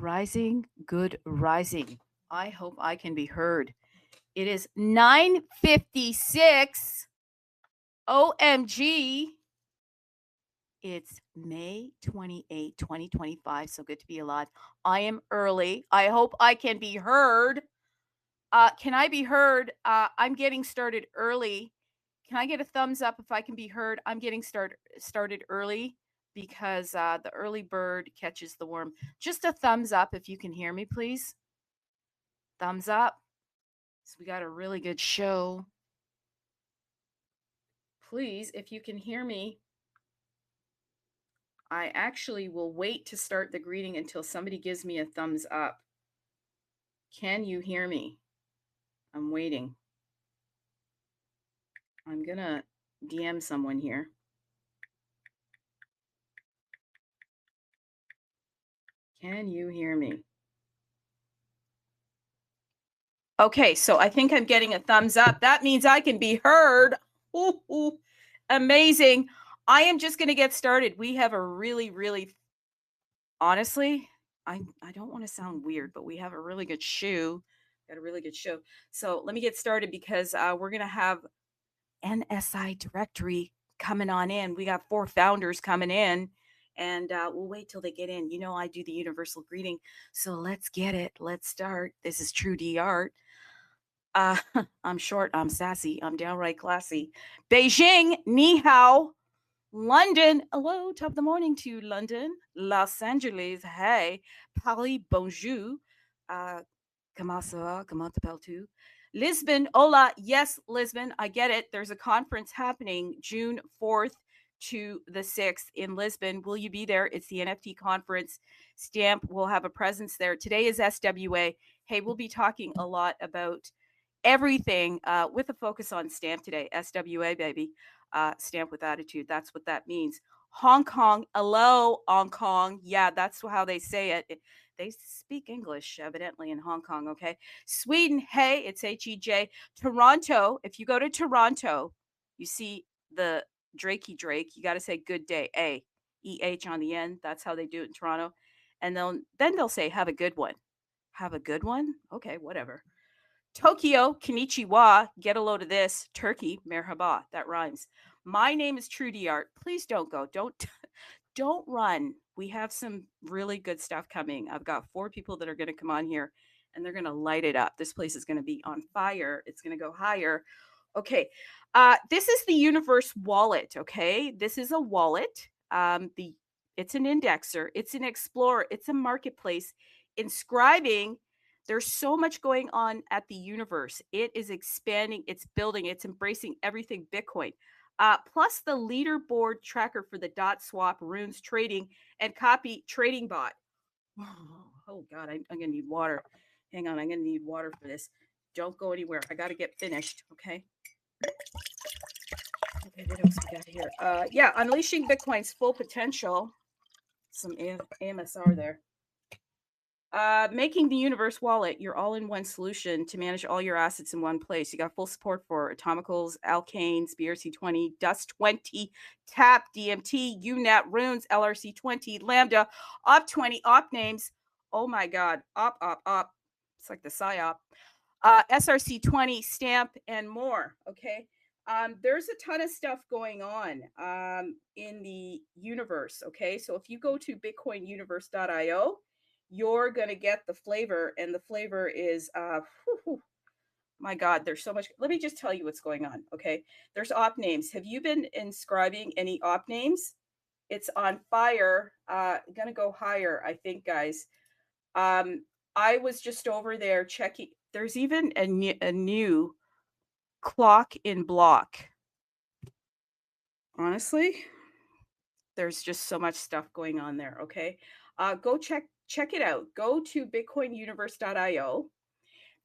rising. Good rising. I hope I can be heard. It is 9:56. OMG. It's May 28, 2025. So good to be alive. I am early. I hope I can be heard. Can I be heard? I'm getting started early. Can I get a thumbs up if I can be heard? I'm getting started early because the early bird catches the worm. Just a thumbs up if you can hear me, please. Thumbs up. So we got a really good show. Please, if you can hear me, I actually will wait to start the greeting until somebody gives me a thumbs up. Can you hear me? I'm waiting. I'm going to DM someone here. Can you hear me? Okay, so I think I'm getting a thumbs up. That means I can be heard. Ooh, amazing. I am just going to get started. We have a really, honestly, I don't want to sound weird, but we have a really good show. Got a really good show. So let me get started because we're going to have NSI Directory coming on in. We got 4 founders coming in, and we'll wait till they get in. You know, I do the universal greeting. So let's get it. Let's start. This is Trudee Art. I'm short, I'm sassy, I'm downright classy. Beijing, ni hao. London, hello, top of the morning to London. Los Angeles, hey. Paris, bonjour. Comment ça va? Comment t'appelles-tu? Lisbon, hola. Yes, Lisbon, I get it. There's a conference happening June 4th to the 6th in Lisbon. Will you be there? It's the NFT conference. Stamp will have a presence there. Today is SWA. Hey, we'll be talking a lot about everything with a focus on Stamp today. SWA, baby. Stamp with attitude. That's what that means. Hong Kong. Hello, Hong Kong. Yeah, that's how they say it. They speak English, evidently, in Hong Kong, okay? Sweden. Hey, it's H-E-J. Toronto. If you go to Toronto, you see the Drakey Drake. You got to say good day. A. E-H on the end. That's how they do it in Toronto. And then they'll say, have a good one. Have a good one? Okay, whatever. Tokyo, konnichiwa, get a load of this. Turkey, merhaba, that rhymes. My name is Trudee Art. Please don't go. Don't run. We have some really good stuff coming. I've got 4 people that are going to come on here and they're going to light it up. This place is going to be on fire. It's going to go higher. Okay. This is the Universe wallet. Okay. This is a wallet. It's an indexer. It's an explorer. It's a marketplace. Inscribing. There's so much going on at the universe. It is expanding, it's building, it's embracing everything Bitcoin. Plus the leaderboard tracker for the dot swap, runes trading, and copy trading bot. Oh God, I'm going to need water. Hang on, I'm going to need water for this. Don't go anywhere. I got to get finished, okay? Okay, what else we got here? Yeah, unleashing Bitcoin's full potential. Some AMSR there. Making the Universe wallet your all-in-one solution to manage all your assets in one place. You got full support for atomicals, alkanes, BRC20, Dust20, TAP, DMT, UNET, runes, LRC20, Lambda, OP20, OP names. Oh my God, OP. It's like the PSYOP. SRC20, Stamp, and more. Okay. There's a ton of stuff going on in the universe. Okay. So if you go to bitcoinuniverse.io, you're going to get the flavor, and the flavor is, my God, there's so much. Let me just tell you what's going on, okay? There's op names. Have you been inscribing any op names? It's on fire. Going to go higher, I think, guys. I was just over there checking. There's even a new clock in block. Honestly, there's just so much stuff going on there, okay? Go check it out. Go to bitcoinuniverse.io.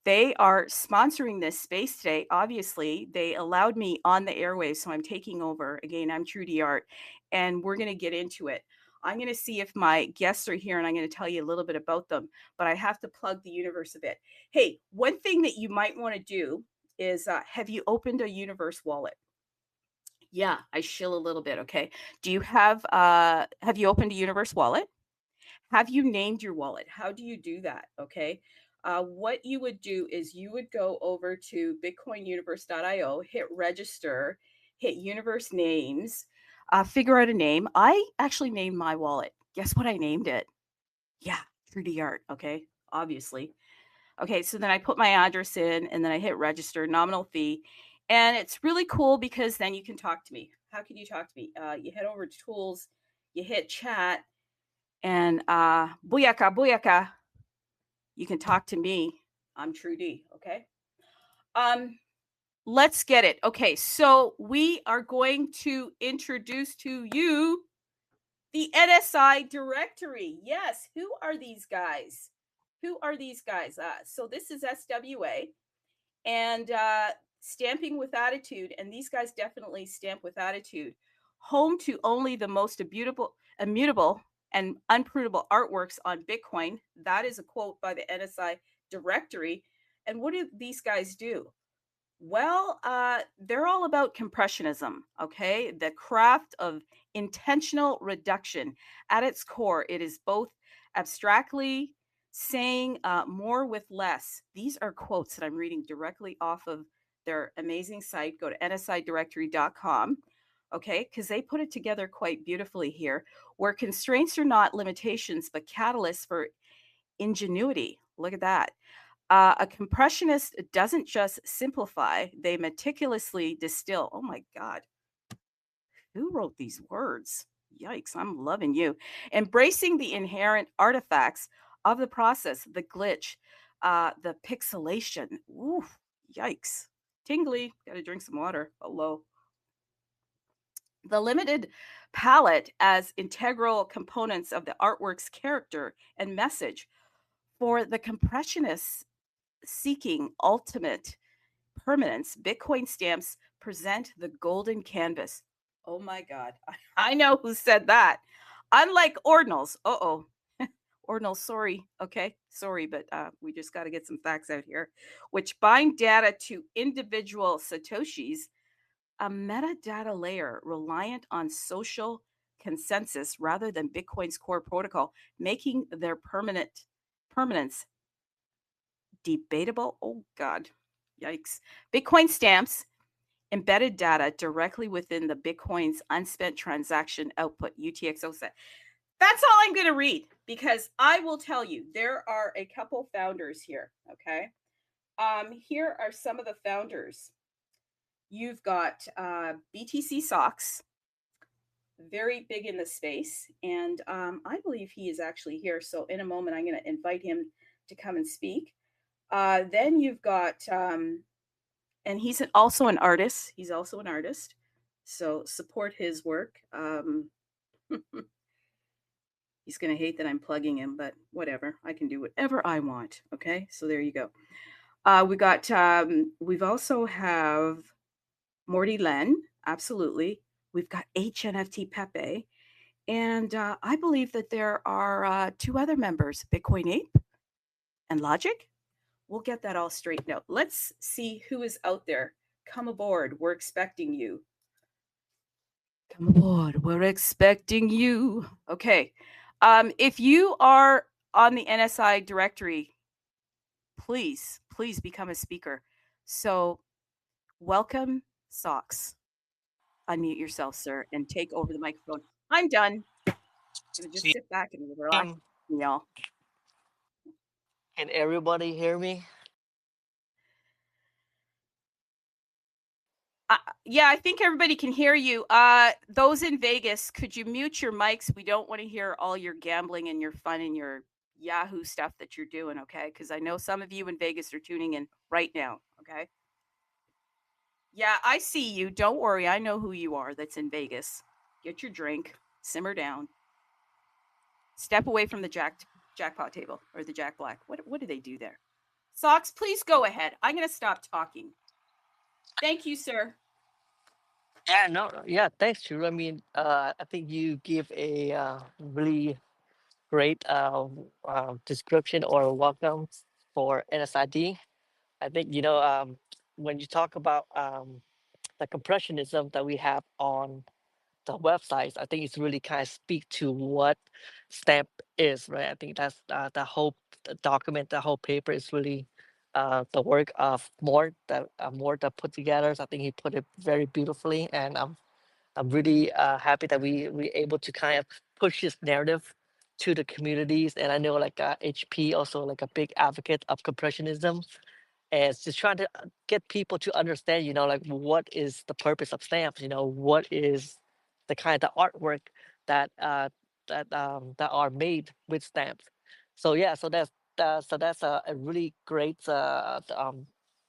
They are sponsoring this space today. Obviously, they allowed me on the airwaves, so I'm taking over. Again, I'm Trudee Art, and we're going to get into it. I'm going to see if my guests are here, and I'm going to tell you a little bit about them, but I have to plug the universe a bit. Hey, one thing that you might want to do is, have you opened a Universe wallet? Yeah, I shill a little bit, okay? Do you have you opened a Universe wallet? have you named your wallet? How do you do that? Okay. What you would do is you would go over to bitcoinuniverse.io, hit register, hit universe names, figure out a name. I actually named my wallet. Guess what I named it? Yeah, Trudee art. Okay, obviously. Okay, so then I put my address in and then I hit register, nominal fee. And it's really cool because then you can talk to me. How can you talk to me? You head over to tools, you hit chat, and booyaka, booyaka, you can talk to me. I'm Trudee, okay? Let's get it. Okay, so we are going to introduce to you the NSI Directory. Yes, who are these guys? Who are these guys? So this is SWA and stamping with attitude. And these guys definitely stamp with attitude. Home to only the most immutable and unprunable artworks on Bitcoin. That is a quote by the NSI Directory. And what do these guys do? Well, they're all about compressionism, okay? The craft of intentional reduction. At its core, it is both abstractly saying more with less. These are quotes that I'm reading directly off of their amazing site. Go to nsidirectory.com, okay? Because they put it together quite beautifully here, where constraints are not limitations, but catalysts for ingenuity. Look at that. A compressionist doesn't just simplify, they meticulously distill. Oh my God, who wrote these words? Yikes, I'm loving you. Embracing the inherent artifacts of the process, the glitch, the pixelation. Ooh, yikes. Tingly, gotta drink some water. Hello. The limited palette as integral components of the artwork's character and message. For the compressionists seeking ultimate permanence, Bitcoin stamps present the golden canvas. Oh my God. I know who said that. Unlike ordinals. Uh-oh. Ordinals, sorry. Okay. Sorry, but we just got to get some facts out here, which bind data to individual Satoshis, a metadata layer reliant on social consensus rather than Bitcoin's core protocol, making their permanence debatable. Oh God, yikes. Bitcoin stamps embedded data directly within the Bitcoin's unspent transaction output UTXO set. That's all I'm going to read because I will tell you there are a couple founders here. Okay. Here are some of the founders. You've got BTC Socks, very big in the space, and I believe he is actually here. So in a moment, I'm going to invite him to come and speak. Then you've got, and he's also an artist. He's also an artist. So support his work. He's going to hate that I'm plugging him, but whatever. I can do whatever I want. Okay. So there you go. We've also have Morty Len. Absolutely. We've got HNFT Pepe. And I believe that there are two other members, Bitcoin Ape and Logic. We'll get that all straightened out. Let's see who is out there. Come aboard. We're expecting you. Come aboard. We're expecting you. Okay. If you are on the NSI directory, please become a speaker. So welcome, Socks. Unmute yourself, sir, and take over the microphone. I'm done. I'm gonna just sit back and relax, y'all. Can everybody hear me? Yeah, I think everybody can hear you. Those in Vegas, could you mute your mics? We don't want to hear all your gambling and your fun and your Yahoo stuff that you're doing, okay? Because I know some of you in Vegas are tuning in right now, okay? Yeah, I see you. Don't worry. I know who you are that's in Vegas. Get your drink, simmer down, step away from the jackpot table or the Jack Black. What do they do there? Socks, please go ahead. I'm going to stop talking. Thank you, sir. Yeah, no, yeah, thanks, Drew. I mean, I think you give a really great description or welcome for NSID. I think, when you talk about the compressionism that we have on the websites, I think it's really kind of speak to what stamp is, right? I think that's the whole document, the whole paper is really the work of Mort that put together. So I think he put it very beautifully, and I'm really happy that we able to kind of push this narrative to the communities. And I know like HP also like a big advocate of compressionism, and it's just trying to get people to understand, like what is the purpose of stamps, what is the kind of artwork that that are made with stamps. So yeah, so that's a really great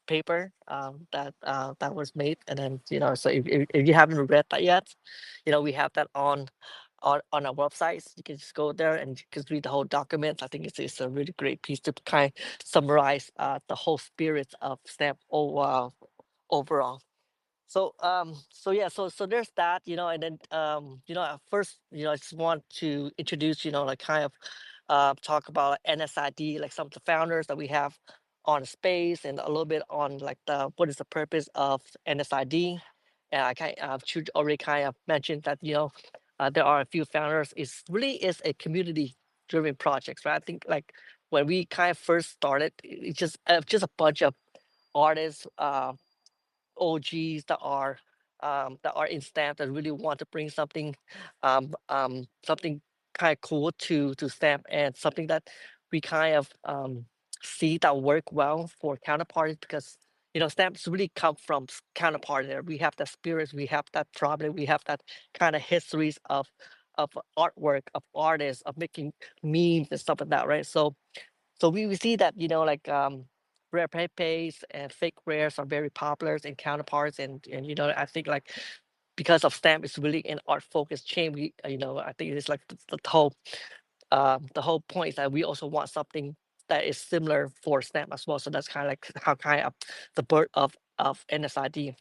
paper that was made. And then so if you haven't read that yet, we have that on our websites. You can just go there and you can read the whole document. I think it's a really great piece to kind of summarize the whole spirit of stamp overall. So yeah, so there's that, and then at first, I just want to introduce, like kind of talk about NSID, like some of the founders that we have on the space, and a little bit on like the what is the purpose of NSID. And I kind of should already kind of mentioned that there are a few founders. It's really is a community driven projects, right? I think like when we kind of first started, it's just a bunch of artists, OGs that are in stamp that really want to bring something kind of cool to stamp, and something that we kind of see that work well for counterparties, because stamps really come from counterparty. There we have that spirits, we have that problem, we have that kind of histories of artwork, of artists, of making memes and stuff like that, right? So we see that like rare pepes and fake rares are very popular in counterparts, and I think like because of stamp is really an art focused chain. We I think it's like the whole point is that we also want something that is similar for stamp as well. So that's kind of like how kind of the birth of NSID.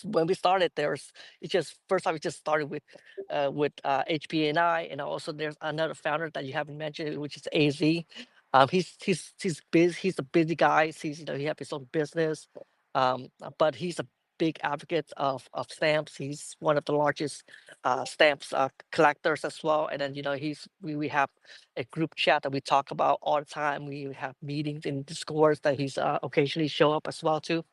When we started, it's just first time we just started with HPNI, and also there's another founder that you haven't mentioned, which is AZ. He's busy. He's a busy guy. He have his own business, but he's a big advocate of stamps. He's one of the largest stamps collectors as well. And then we have a group chat that we talk about all the time. We have meetings in Discord that he's occasionally show up as well too.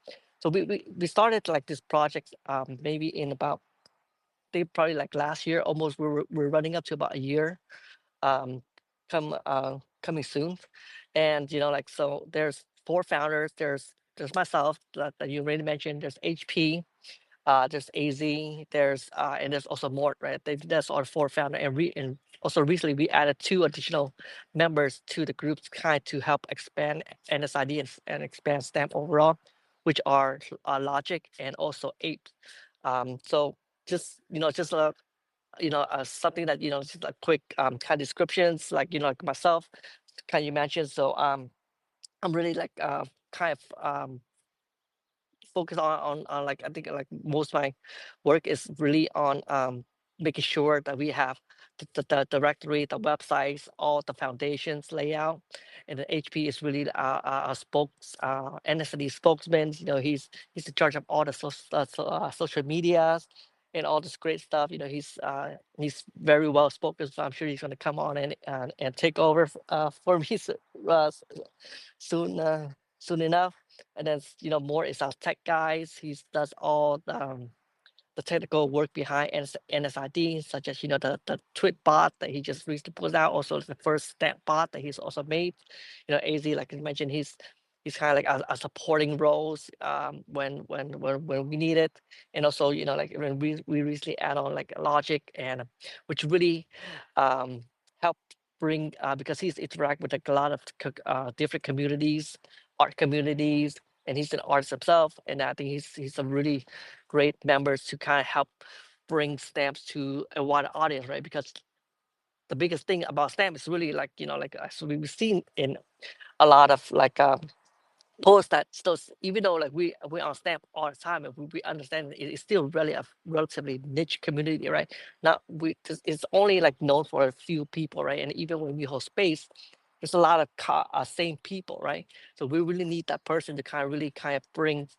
So we started like this project maybe in about, I think probably like last year almost. We're running up to about a year um coming soon. And like so there's four founders. There's myself that you already mentioned. There's HP, there's AZ, and there's also Mort, right? That's our four founder, and also recently we added two additional members to the groups, kind of to help expand NSID and expand Stamp overall, which are Logic and also Ape. So just something that just like quick kind of descriptions, like like myself, kind of mentioned. So I'm really like kind of focus on like, I think like most of my work is really on making sure that we have the directory, the websites, all the foundations layout. And the HP is really our NSD spokesman. He's in charge of all the social medias and all this great stuff. He's very well spoken, so I'm sure he's going to come on and take over for me soon soon enough. And then more is our tech guys. He does all the technical work behind NSID, such as the tweet bot that he just recently put out. Also, the first stamp bot that he's also made. AZ, like I mentioned, he's kind of like a supporting roles when we need it. And also like when we recently add on like Logic, and which really helped bring, because he's interact with like a lot of different communities, art communities, and he's an artist himself. And I think he's a really great members to kind of help bring stamps to a wider audience, right? Because the biggest thing about stamp is really like like so we've seen in a lot of like post that still, even though like we on stamp all the time, and we understand it's still really a relatively niche community, right? Not it's only like known for a few people, right? And even when we host space, there's a lot of same people, right? So we really need that person to kind of really kind of bring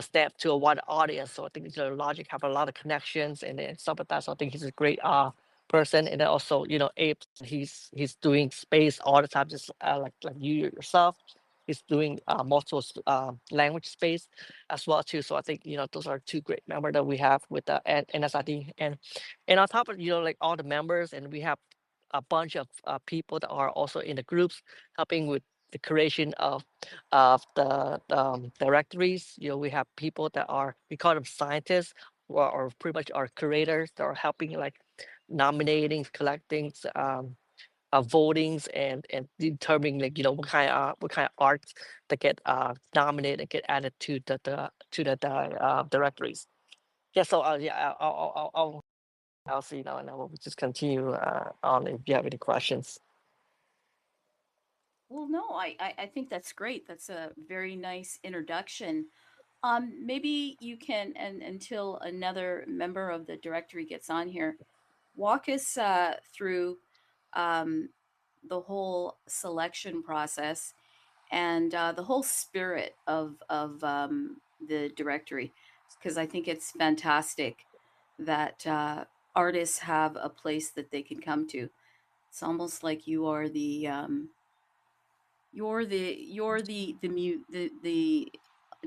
stamp to a wide audience. So I think Logic have a lot of connections and then stuff like that. So I think he's a great person. And then also Ape, he's doing space all the time, just like you yourself. He's doing multiple language space as well too. So I think those are two great members that we have with the NSID, and on top of like all the members, and we have a bunch of people that are also in the groups helping with the creation of the directories. We have people that are, we call them scientists, or pretty much are curators that are helping like nominating, collecting, votings, and determining like what kind of arts that get nominated and get added to the directories. Yeah. So yeah, I'll see now, and I will just continue on if you have any questions. Well, no, I think that's great. That's a very nice introduction. Maybe you can, and until another member of the directory gets on here, walk us through um, the whole selection process and the whole spirit of the directory, because I think it's fantastic that artists have a place that they can come to. It's almost like you are the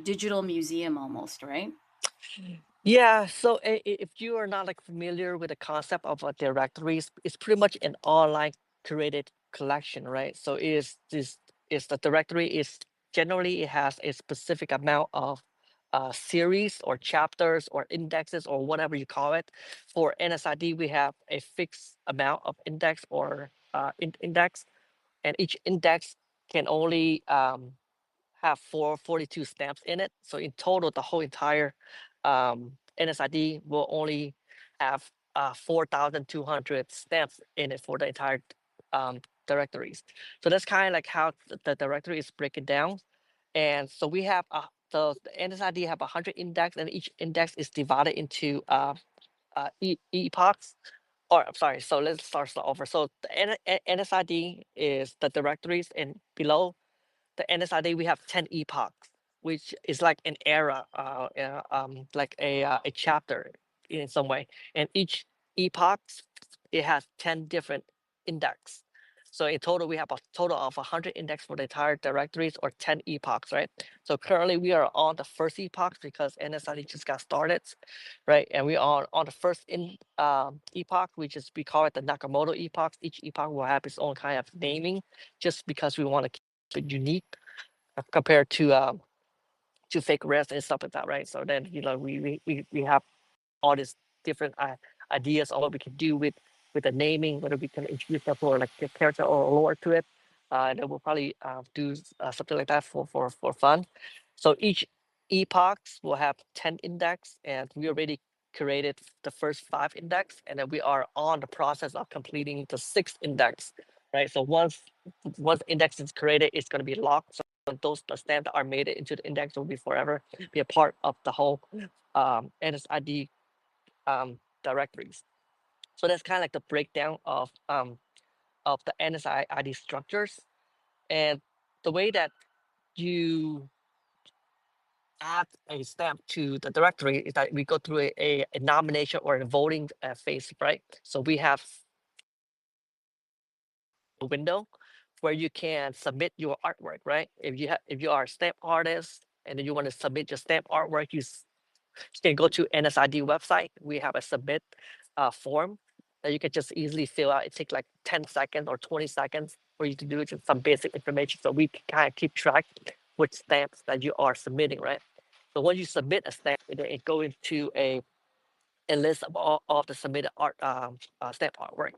digital museum almost, right? Yeah, so if you are not like familiar with the concept of a directory, it's pretty much an online curated collection, right? So is the directory is generally, it has a specific amount of series or chapters or indexes or whatever you call it. For NSID, we have a fixed amount of index or index, and each index can only have 442 stamps in it. So in total, the whole entire NSID will only have 4,200 stamps in it for the entire directories. So that's kind of like how the directory is breaking down. And so we have the NSID have 100 index, and each index is divided into epochs. Or I'm sorry, so let's start over. So the NSID is the directories, and below the NSID, we have 10 epochs, which is like an era, like a chapter in some way. And each epoch, it has 10 different index. So in total, we have a total of 100 index for the entire directories, or 10 epochs, right? So currently we are on the first epoch because NSID just got started, right? And we are on the first epoch, which is, we call it the Nakamoto epoch. Each epoch will have its own kind of naming, just because we want to unique compared to fake rest and stuff like that, right? So then we have all these different ideas on what we can do with the naming, whether we can introduce that for like a character or lore to it. And then we'll probably do something like that for fun. So each epochs will have 10 index, and we already created the first 5 index, and then we are on the process of completing the 6th index, right? So once index is created, it's going to be locked. So those the stamps that are made it into the index will be forever be a part of the whole NSID directories. So that's kind of like the breakdown of the NSI ID structures. And the way that you add a stamp to the directory is that we go through a nomination or a voting phase, right? So we have a window where you can submit your artwork, right? If you are a stamp artist and then you want to submit your stamp artwork, you can go to NSID website. We have a submit form that you can just easily fill out. It takes like 10 seconds or 20 seconds for you to do just some basic information. So we can kind of keep track which stamps that you are submitting, right? So when you submit a stamp, it goes into a list of all of the submitted art stamp artwork.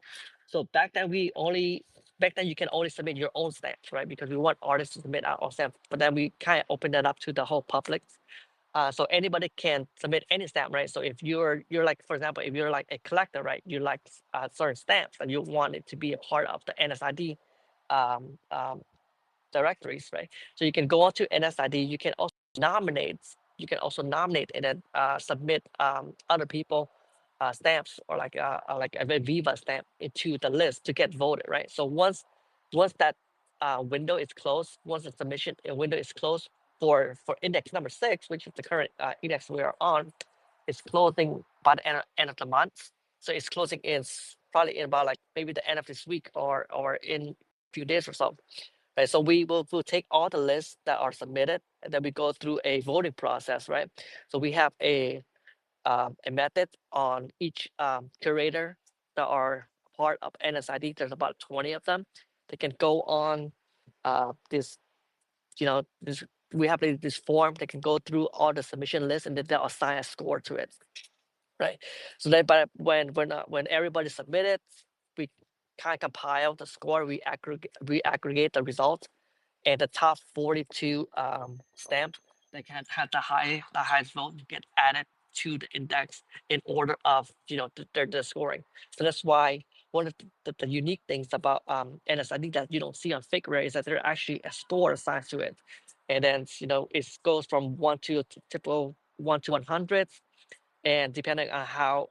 So back then you can only submit your own stamps, right? Because we want artists to submit our own stamps. But then we kind of open that up to the whole public. So anybody can submit any stamp, right? So if you're like, for example, if you're like a collector, right, you like certain stamps and you want it to be a part of the NSID um, um, directories, right? So you can go on to NSID. You can also nominate. You can also nominate and then submit other people stamps, or like a Viva stamp into the list to get voted, right? So once that window is closed, once the submission window is closed, for index number 6, which is the current index we are on, it's closing by the end of the month. So it's closing probably in about like maybe the end of this week or in a few days or so. Right. So we'll take all the lists that are submitted, and then we go through a voting process, right? So we have a method on each curator that are part of NSID. There's about 20 of them. They can go on this, this we have this form. They can go through all the submission lists, and then they'll assign a score to it, right? So then, but when everybody submitted, we kind of compile the score. We aggregate the results, and the top 42 stamps that can have the highest vote get added to the index in order of their scoring. So that's why one of the unique things about NSID that you don't see on fake rare is that there actually a score assigned to it, and then it goes from 1 to typical 1 to 100, and depending on how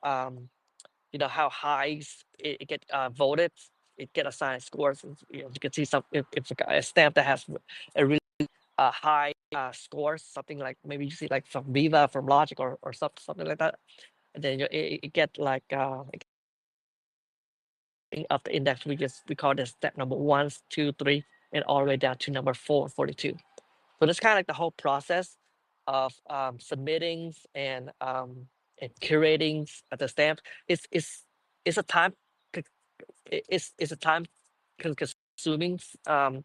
how high it get voted, it get assigned scores. And, you can see some if a stamp that has a really high scores, something like maybe you see like from Viva, from Logic, or something like that, and then it get like of the index. We call this step number 1, 2, 3, and all the way down to number 442. So that's kind of like the whole process of submitting and curating the stamps. It's a time it's a time consuming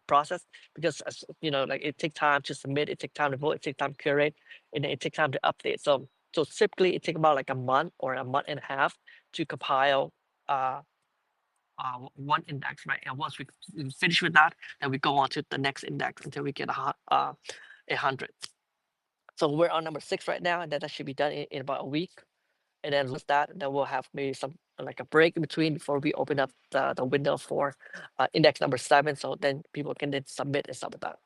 process, because like it takes time to submit, it takes time to vote, it takes time to curate, and then it takes time to update. So typically it takes about like a month or a month and a half to compile uh, one index, right? And once we finish with that, then we go on to the next index until we get 100. So we're on number 6 right now, and then that should be done in about a week. And then with that, then we'll have maybe some like a break in between before we open up the window for index number 7. So then people can then submit and stuff like that.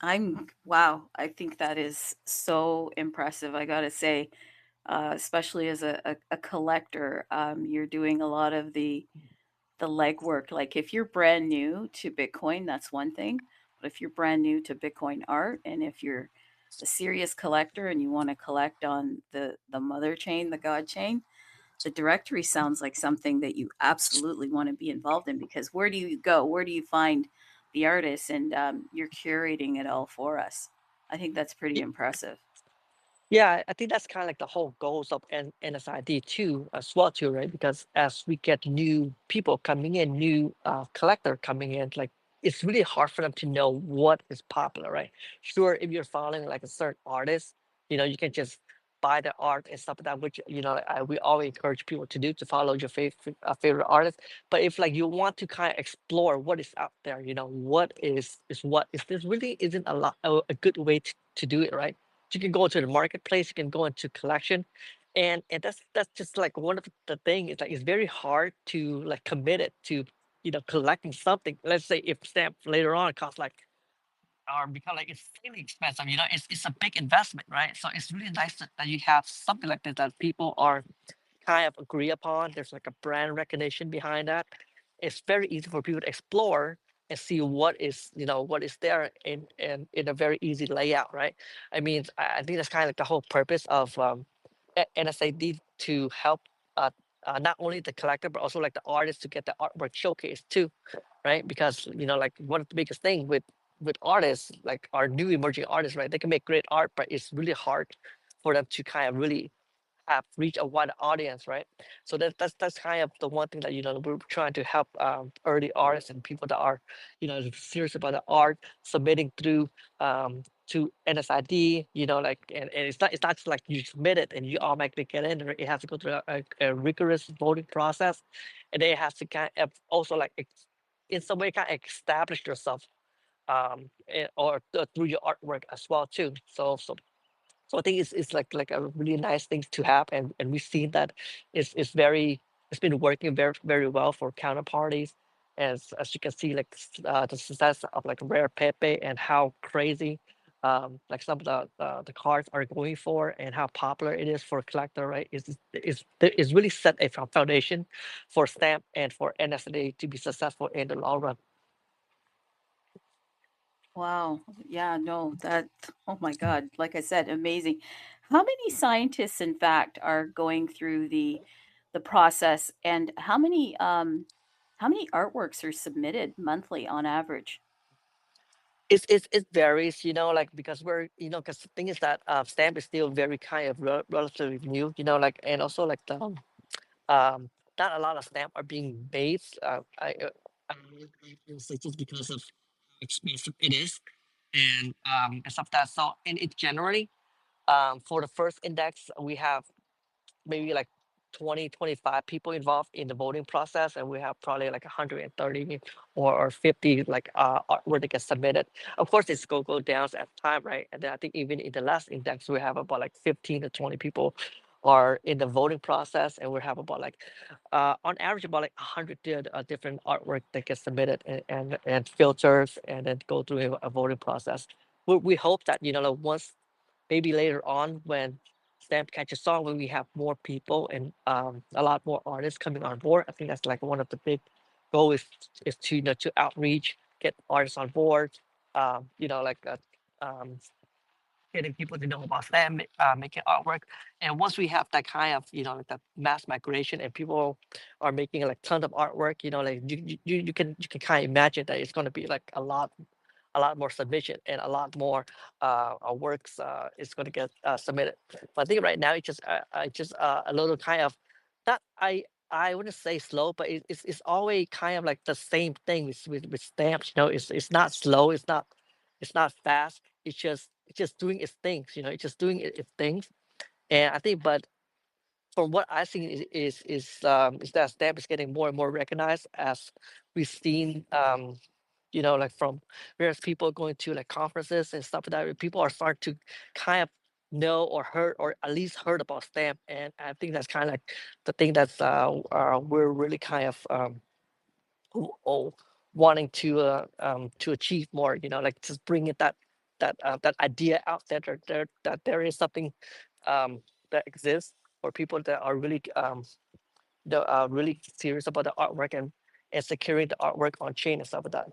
I'm wow. I think that is so impressive. I gotta say, especially as a collector, you're doing a lot of the legwork. Like if you're brand new to Bitcoin, that's one thing. But if you're brand new to Bitcoin art, and if you're a serious collector and you want to collect on the mother chain, the God chain, the directory sounds like something that you absolutely want to be involved in, because where do you go? Where do you find the artists? And you're curating it all for us. I think that's pretty impressive. Yeah, I think that's kind of like the whole goals of NSID too, as well too, right? Because as we get new people coming in, new collector coming in, like it's really hard for them to know what is popular, right? Sure, if you're following like a certain artist, you can just buy the art and stuff like that, which we always encourage people to do, to follow your favorite artist. But if like you want to kind of explore what is out there, what is this really isn't a good way to do it, right? You can go to the marketplace, you can go into collection, and that's just like one of the thing is like it's very hard to like commit it to collecting something. Let's say if stamp later on costs like or become like extremely expensive, it's a big investment, right? So it's really nice that you have something like this that people are kind of agree upon. There's like a brand recognition behind that. It's very easy for people to explore and see what is there in a very easy layout, right? I mean, I think that's kind of like the whole purpose of NSID, to help not only the collector but also like the artist to get the artwork showcased too, right? Because like one of the biggest thing with artists, like our new emerging artists, right? They can make great art, but it's really hard for them to kind of really have reach a wide audience, right? So that's kind of the one thing that we're trying to help early artists and people that are serious about the art, submitting through to NSID, like and it's not just like you submit it and you automatically get in. It has to go through a rigorous voting process, and then it has to kind of also like in some way kind of establish yourself or through your artwork as well too. So I think it's like a really nice thing to have, and we've seen that it's been working very very well for counterparties, as you can see like the success of like Rare Pepe and how crazy like some of the cards are going for, and how popular it is for a collector, right? Is really set a foundation for stamp and for NSA to be successful in the long run. Wow. Yeah, no, oh my God, like I said, amazing. How many scientists, in fact, are going through the process, and how many artworks are submitted monthly on average? It varies, like because we're, because the thing is that stamp is still very kind of relatively new, like, and also like the um not a lot of stamp are being made. I it's just because of how expensive it is and stuff like that. So and it generally for the first index we have maybe like 20, 25 people involved in the voting process, and we have probably like 130 or 50 like where they get submitted. Of course it's go down at time, right? And then I think even in the last index we have about like 15 to 20 people are in the voting process, and we have about like on average about like 100 different artwork that gets submitted and filters and then go through a voting process. We hope that like, once maybe later on when stamp catches on, when we have more people and a lot more artists coming on board. I think that's like one of the big goals is to to outreach, get artists on board, like um, getting people to know about stamp, making artwork. And once we have that kind of like that mass migration and people are making like tons of artwork, like you can kind of imagine that it's going to be like a lot more submission and a lot more works is going to get submitted. But I think right now it's just a little kind of not I wouldn't say slow, but it's always kind of like the same thing with stamps. It's not slow, it's not fast. It's just doing its things. It's just doing its things. And I think, but from what I think is that stamp is getting more and more recognized as we've seen like from various people going to like conferences and stuff like that. People are starting to kind of know or heard or at least heard about stamp, and I think that's kind of like the thing that's we're really kind of oh, wanting to achieve more. Like just bringing that idea out that there is something that exists for people that are really that are really serious about the artwork and securing the artwork on chain and stuff like that.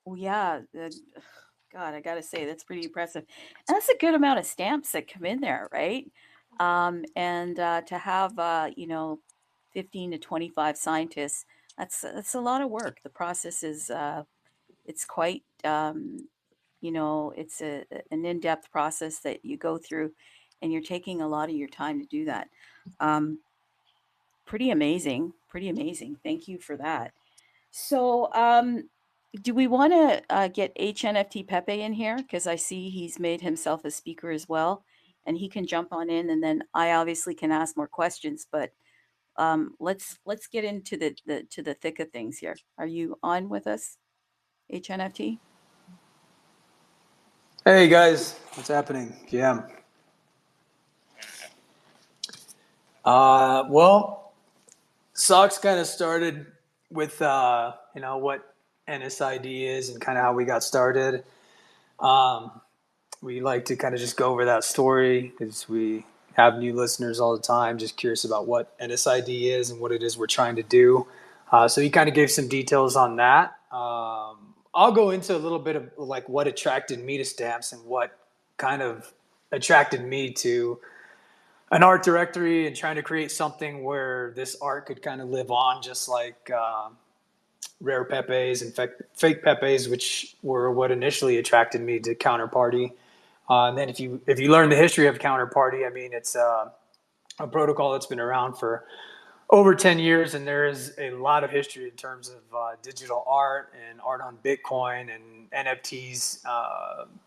Oh yeah, God, I gotta say that's pretty impressive. And that's a good amount of stamps that come in there, right? And to have 15 to 25 scientists, that's a lot of work. The process is it's quite it's an in-depth process that you go through, and you're taking a lot of your time to do that. Um, Pretty amazing, pretty amazing. Thank you for that. So, do we want to get HNFT Pepe in here? Because I see he's made himself a speaker as well, and he can jump on in, and then I obviously can ask more questions. But let's get into the thick of things here. Are you on with us, HNFT? Hey guys, what's happening? Yeah. Well, Socks kind of started with what NSID is and kind of how we got started. Um, we like to kind of just go over that story because we have new listeners all the time, just curious about what NSID is and what it is we're trying to do. So he kind of gave some details on that. I'll go into a little bit of like what attracted me to stamps and what kind of attracted me to an art directory and trying to create something where this art could kind of live on, just like rare Pepes and fake Pepes, which were what initially attracted me to Counterparty. And then if you learn the history of Counterparty, I mean, it's a protocol that's been around for over 10 years, and there is a lot of history in terms of digital art and art on Bitcoin and NFTs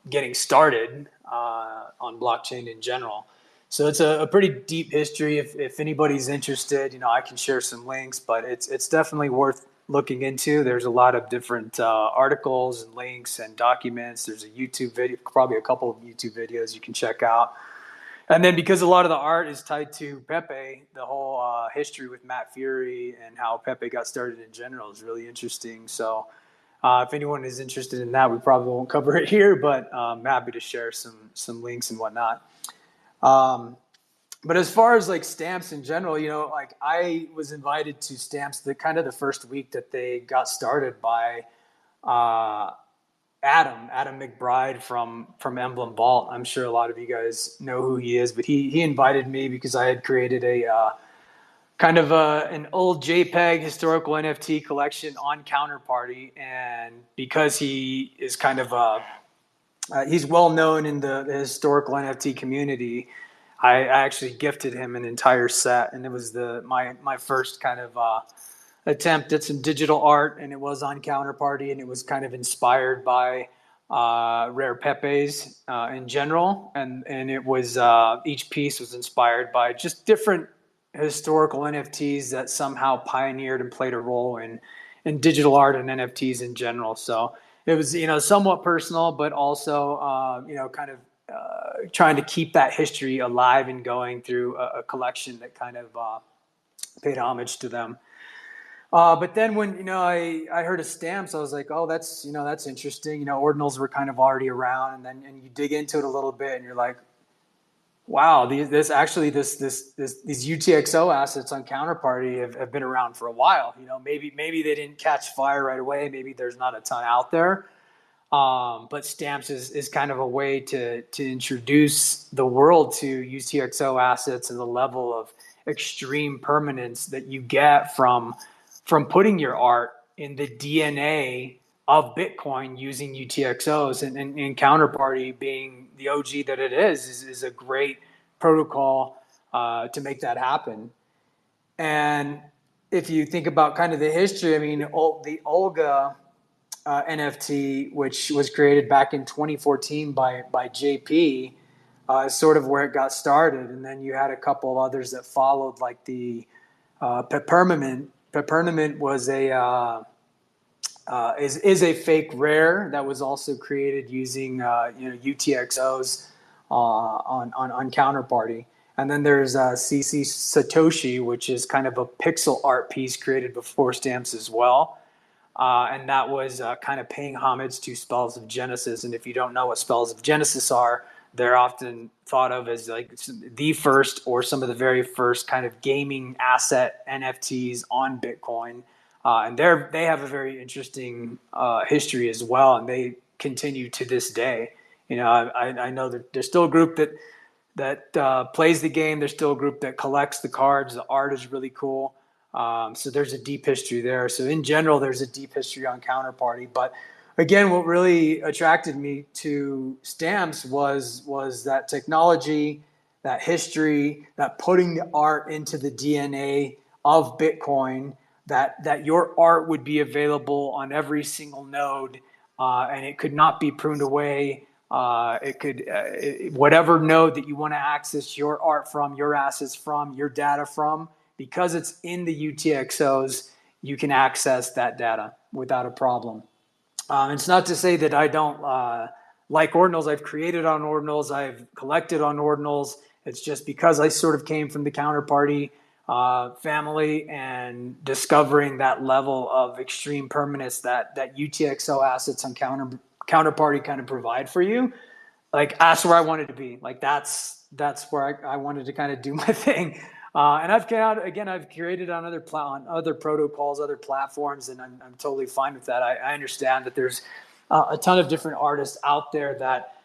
getting started on blockchain in general. So it's a pretty deep history. If anybody's interested, I can share some links, but it's definitely worth looking into. There's a lot of different articles and links and documents. There's a YouTube video, probably a couple of YouTube videos you can check out. And then because a lot of the art is tied to Pepe, the whole history with Matt Fury and how Pepe got started in general is really interesting. So if anyone is interested in that, we probably won't cover it here, but I'm happy to share some links and whatnot. But as far as like stamps in general, like I was invited to stamps the kind of the first week that they got started by Adam McBride from Emblem Vault. I'm sure a lot of you guys know who he is, but he invited me because I had created a kind of an old JPEG historical NFT collection on Counterparty, and because he is kind of he's well known in the historical NFT community, I actually gifted him an entire set, and it was my first kind of attempt at some digital art, and it was on Counterparty, and it was kind of inspired by rare Pepes in general, and it was each piece was inspired by just different historical NFTs that somehow pioneered and played a role in digital art and NFTs in general. So it was, somewhat personal, but also, kind of trying to keep that history alive and going through a collection that kind of paid homage to them. But then when, I heard of stamps, I was like, oh, that's interesting. Ordinals were kind of already around, and you dig into it a little bit and you're like, wow, these UTXO assets on Counterparty have been around for a while. Maybe they didn't catch fire right away. Maybe there's not a ton out there. But stamps is kind of a way to introduce the world to UTXO assets and the level of extreme permanence that you get from putting your art in the DNA of Bitcoin using UTXOs, and Counterparty being the OG that it is a great protocol to make that happen. And if you think about kind of the history, I mean, the Olga NFT, which was created back in 2014 by JP, is sort of where it got started. And then you had a couple of others that followed, like the Peppermint. Peppermint was is a fake rare that was also created using UTXOs on Counterparty. And then there's CC Satoshi, which is kind of a pixel art piece created before stamps as well. And that was kind of paying homage to Spells of Genesis. And if you don't know what Spells of Genesis are, they're often thought of as like the first or some of the very first kind of gaming asset NFTs on Bitcoin. And they have a very interesting history as well, and they continue to this day. I know that there's still a group that plays the game. There's still a group that collects the cards. The art is really cool. So there's a deep history there. So in general, there's a deep history on Counterparty. But again, what really attracted me to stamps was that technology, that history, that putting the art into the DNA of Bitcoin, that your art would be available on every single node, and it could not be pruned away. Whatever node that you want to access your art from, your assets from, your data from, because it's in the UTXOs, you can access that data without a problem. It's not to say that I don't like ordinals. I've created on ordinals. I've collected on ordinals. It's just because I sort of came from the Counterparty family, and discovering that level of extreme permanence that UTXO assets on Counterparty kind of provide for you. Like, that's where I wanted to be. Like, that's where I wanted to kind of do my thing. And I've curated on other protocols, other platforms, and I'm totally fine with that. I understand that there's a ton of different artists out there that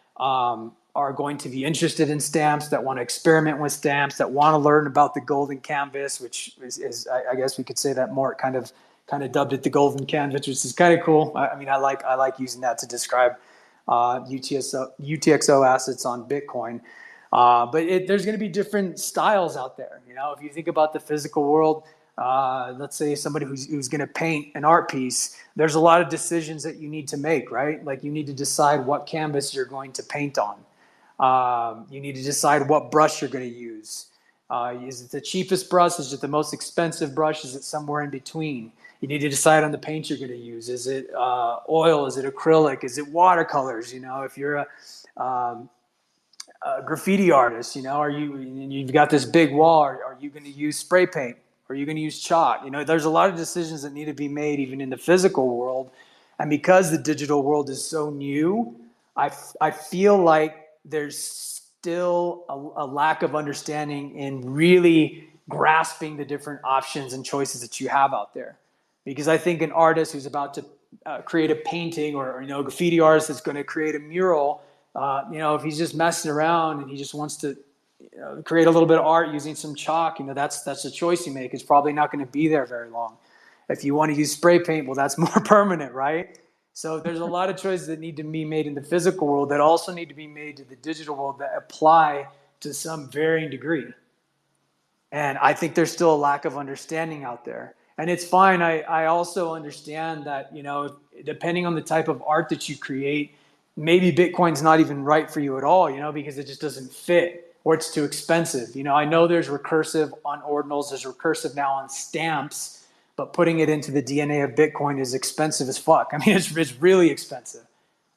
are going to be interested in stamps, that want to experiment with stamps, that want to learn about the golden canvas, which is I guess we could say that Mort kind of dubbed it the golden canvas, which is kind of cool. I mean, I like using that to describe UTXO assets on Bitcoin. But there's going to be different styles out there. If you think about the physical world, let's say somebody who's going to paint an art piece, there's a lot of decisions that you need to make, right? Like, you need to decide what canvas you're going to paint on. You need to decide what brush you're going to use. Is it the cheapest brush? Is it the most expensive brush? Is it somewhere in between? You need to decide on the paint you're going to use. Is it oil? Is it acrylic? Is it watercolors? If you're a graffiti artist, you've got this big wall. Are you going to use spray paint? Are you going to use chalk? There's a lot of decisions that need to be made even in the physical world. And because the digital world is so new, I feel like there's still a lack of understanding in really grasping the different options and choices that you have out there. because I think an artist who's about to create a painting, or graffiti artist that's going to create a mural, if he's just messing around and he just wants to create a little bit of art using some chalk, that's a choice you make. It's probably not going to be there very long. If you want to use spray paint, well, that's more permanent, right? So there's a lot of choices that need to be made in the physical world that also need to be made to the digital world that apply to some varying degree. And I think there's still a lack of understanding out there. And it's fine. I also understand that, depending on the type of art that you create, maybe Bitcoin's not even right for you at all, because it just doesn't fit, or it's too expensive. I know there's recursive on ordinals, there's recursive now on stamps, but putting it into the DNA of Bitcoin is expensive as fuck. I mean, it's really expensive.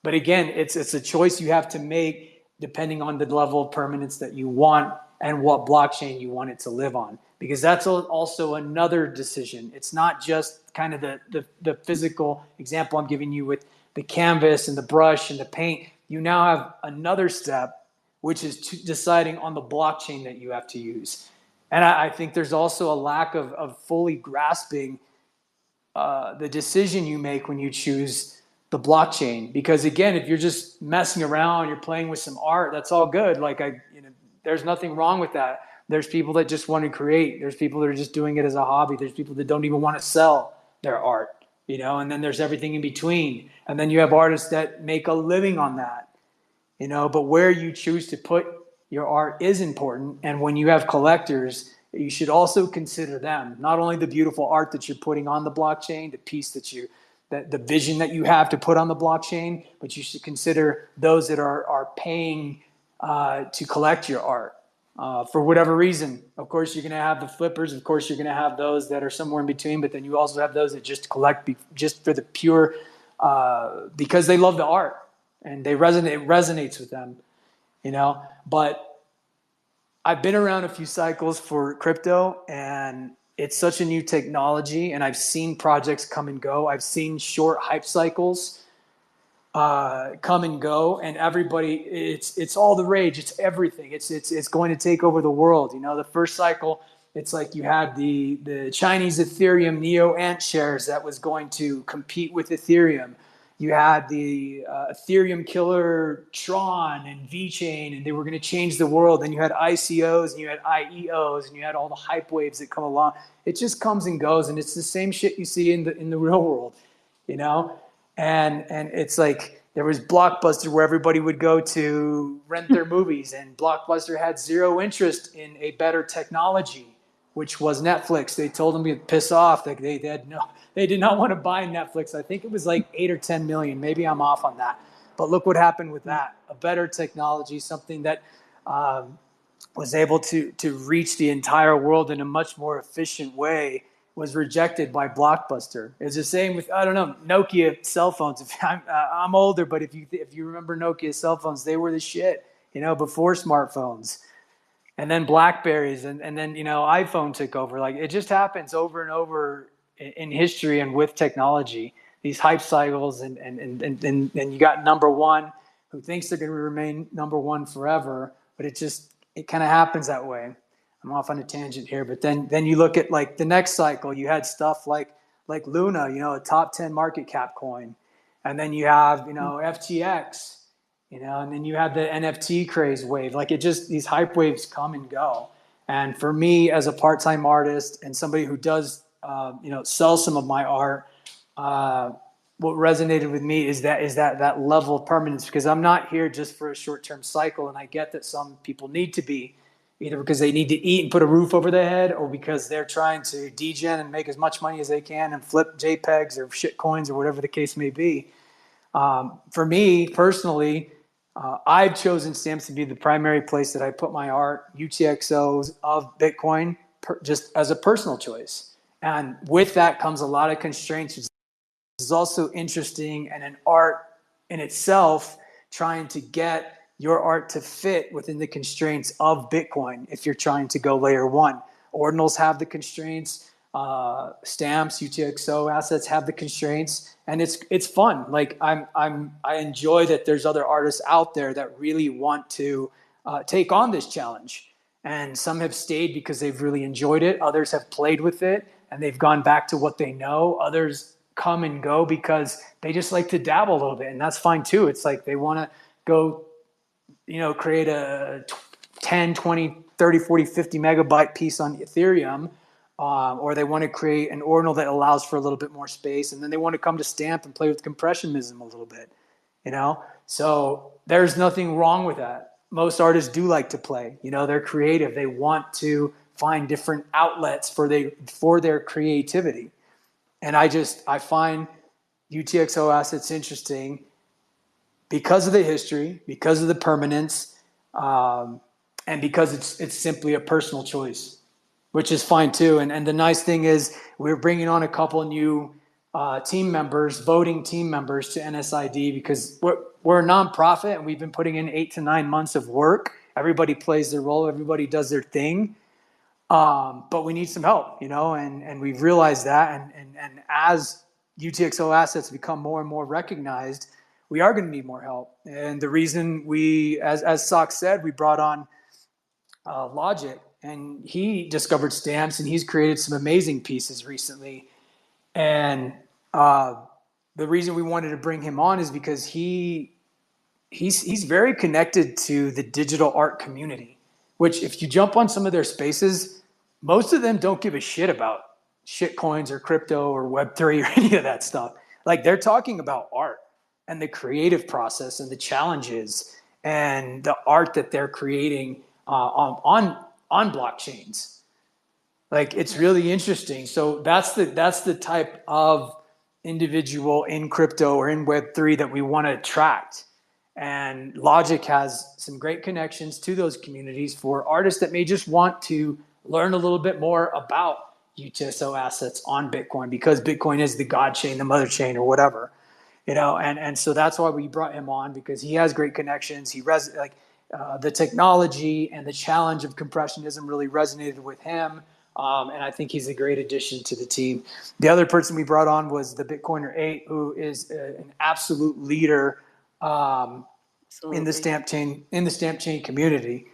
But again, it's a choice you have to make depending on the level of permanence that you want and what blockchain you want it to live on. Because that's also another decision. It's not just kind of the physical example I'm giving you with the canvas and the brush and the paint. You now have another step, which is deciding on the blockchain that you have to use. And I think there's also a lack of fully grasping the decision you make when you choose the blockchain. Because again, if you're just messing around, you're playing with some art, that's all good. There's nothing wrong with that. There's people that just want to create. There's people that are just doing it as a hobby. There's people that don't even want to sell their art, and then there's everything in between. And then you have artists that make a living on that, but where you choose to put your art is important. And when you have collectors, you should also consider them, not only the beautiful art that you're putting on the blockchain, the piece the vision that you have to put on the blockchain, but you should consider those that are paying to collect your art for whatever reason. Of course, you're going to have the flippers. Of course, you're going to have those that are somewhere in between. But then you also have those that just collect just for the pure, because they love the art and it resonates with them, But I've been around a few cycles for crypto, and it's such a new technology. And I've seen projects come and go. I've seen short hype cycles come and go, and everybody, it's all the rage. It's everything. It's going to take over the world. The first cycle, it's like you had the Chinese Ethereum Neo Ant shares that was going to compete with Ethereum. You had the Ethereum killer Tron and VeChain, and they were going to change the world. Then you had ICOs and you had IEOs and you had all the hype waves that come along. It just comes and goes, and it's the same shit you see in the real world, And it's like there was Blockbuster where everybody would go to rent their movies, and Blockbuster had zero interest in a better technology, which was Netflix. They told them to piss off. Like they did not want to buy Netflix. I think it was like 8 or 10 million. Maybe I'm off on that. But look what happened with that. A better technology, something that was able to reach the entire world in a much more efficient way, was rejected by Blockbuster. It's the same with, I don't know, Nokia cell phones. I'm older, but if you remember Nokia cell phones, they were the shit, before smartphones. And then Blackberries, and then, iPhone took over. Like, it just happens over and over in history and with technology, these hype cycles, and you got number one who thinks they're going to remain number one forever, but it kind of happens that way. I'm off on a tangent here, but then you look at like the next cycle, you had stuff like Luna, a top 10 market cap coin. And then you have, FTX, and then you have the NFT craze wave. Like these hype waves come and go. And for me as a part-time artist and somebody who does, sell some of my art, what resonated with me is that level of permanence, because I'm not here just for a short-term cycle. And I get that some people need to be, either because they need to eat and put a roof over their head, or because they're trying to degen and make as much money as they can and flip JPEGs or shit coins or whatever the case may be. For me personally, I've chosen stamps to be the primary place that I put my art, UTXOs of Bitcoin, just as a personal choice. And with that comes a lot of constraints. It's also interesting, and an art in itself, trying to get your art to fit within the constraints of Bitcoin. If you're trying to go layer one, ordinals have the constraints, stamps, UTXO assets have the constraints, and it's fun. Like I enjoy that there's other artists out there that really want to take on this challenge. And some have stayed because they've really enjoyed it. Others have played with it. and they've gone back to what they know. Others come and go because they just like to dabble a little bit, and that's fine too. It's like they want to go, create a 10, 20, 30, 40, 50 megabyte piece on Ethereum, or they want to create an ordinal that allows for a little bit more space, and then they want to come to Stamp and play with compressionism a little bit, So there's nothing wrong with that. Most artists do like to play. They're creative. They want to find different outlets for their creativity. And I find UTXO assets interesting because of the history, because of the permanence, and because it's simply a personal choice, which is fine too. And the nice thing is we're bringing on a couple new voting team members to NSID, because we're a nonprofit and we've been putting in 8 to 9 months of work. Everybody plays their role. Everybody does their thing. But we need some help, and we've realized that. And as UTXO assets become more and more recognized, we are going to need more help. And the reason as Socks said, we brought on Logic, and he discovered stamps, and he's created some amazing pieces recently. And the reason we wanted to bring him on is because he's very connected to the digital art community, which if you jump on some of their spaces, most of them don't give a shit about shit coins or crypto or Web3 or any of that stuff. Like, they're talking about art and the creative process and the challenges and the art that they're creating on blockchains. Like, it's really interesting. So that's the type of individual in crypto or in Web3 that we want to attract. And Logic has some great connections to those communities for artists that may just want to learn a little bit more about UTXO assets on Bitcoin, because Bitcoin is the god chain, the mother chain, or whatever, and so that's why we brought him on, because he has great connections. The technology and the challenge of compressionism really resonated with him. And I think he's a great addition to the team. The other person we brought on was the Bitcoiner 8, who is an absolute leader in the stamp chain community.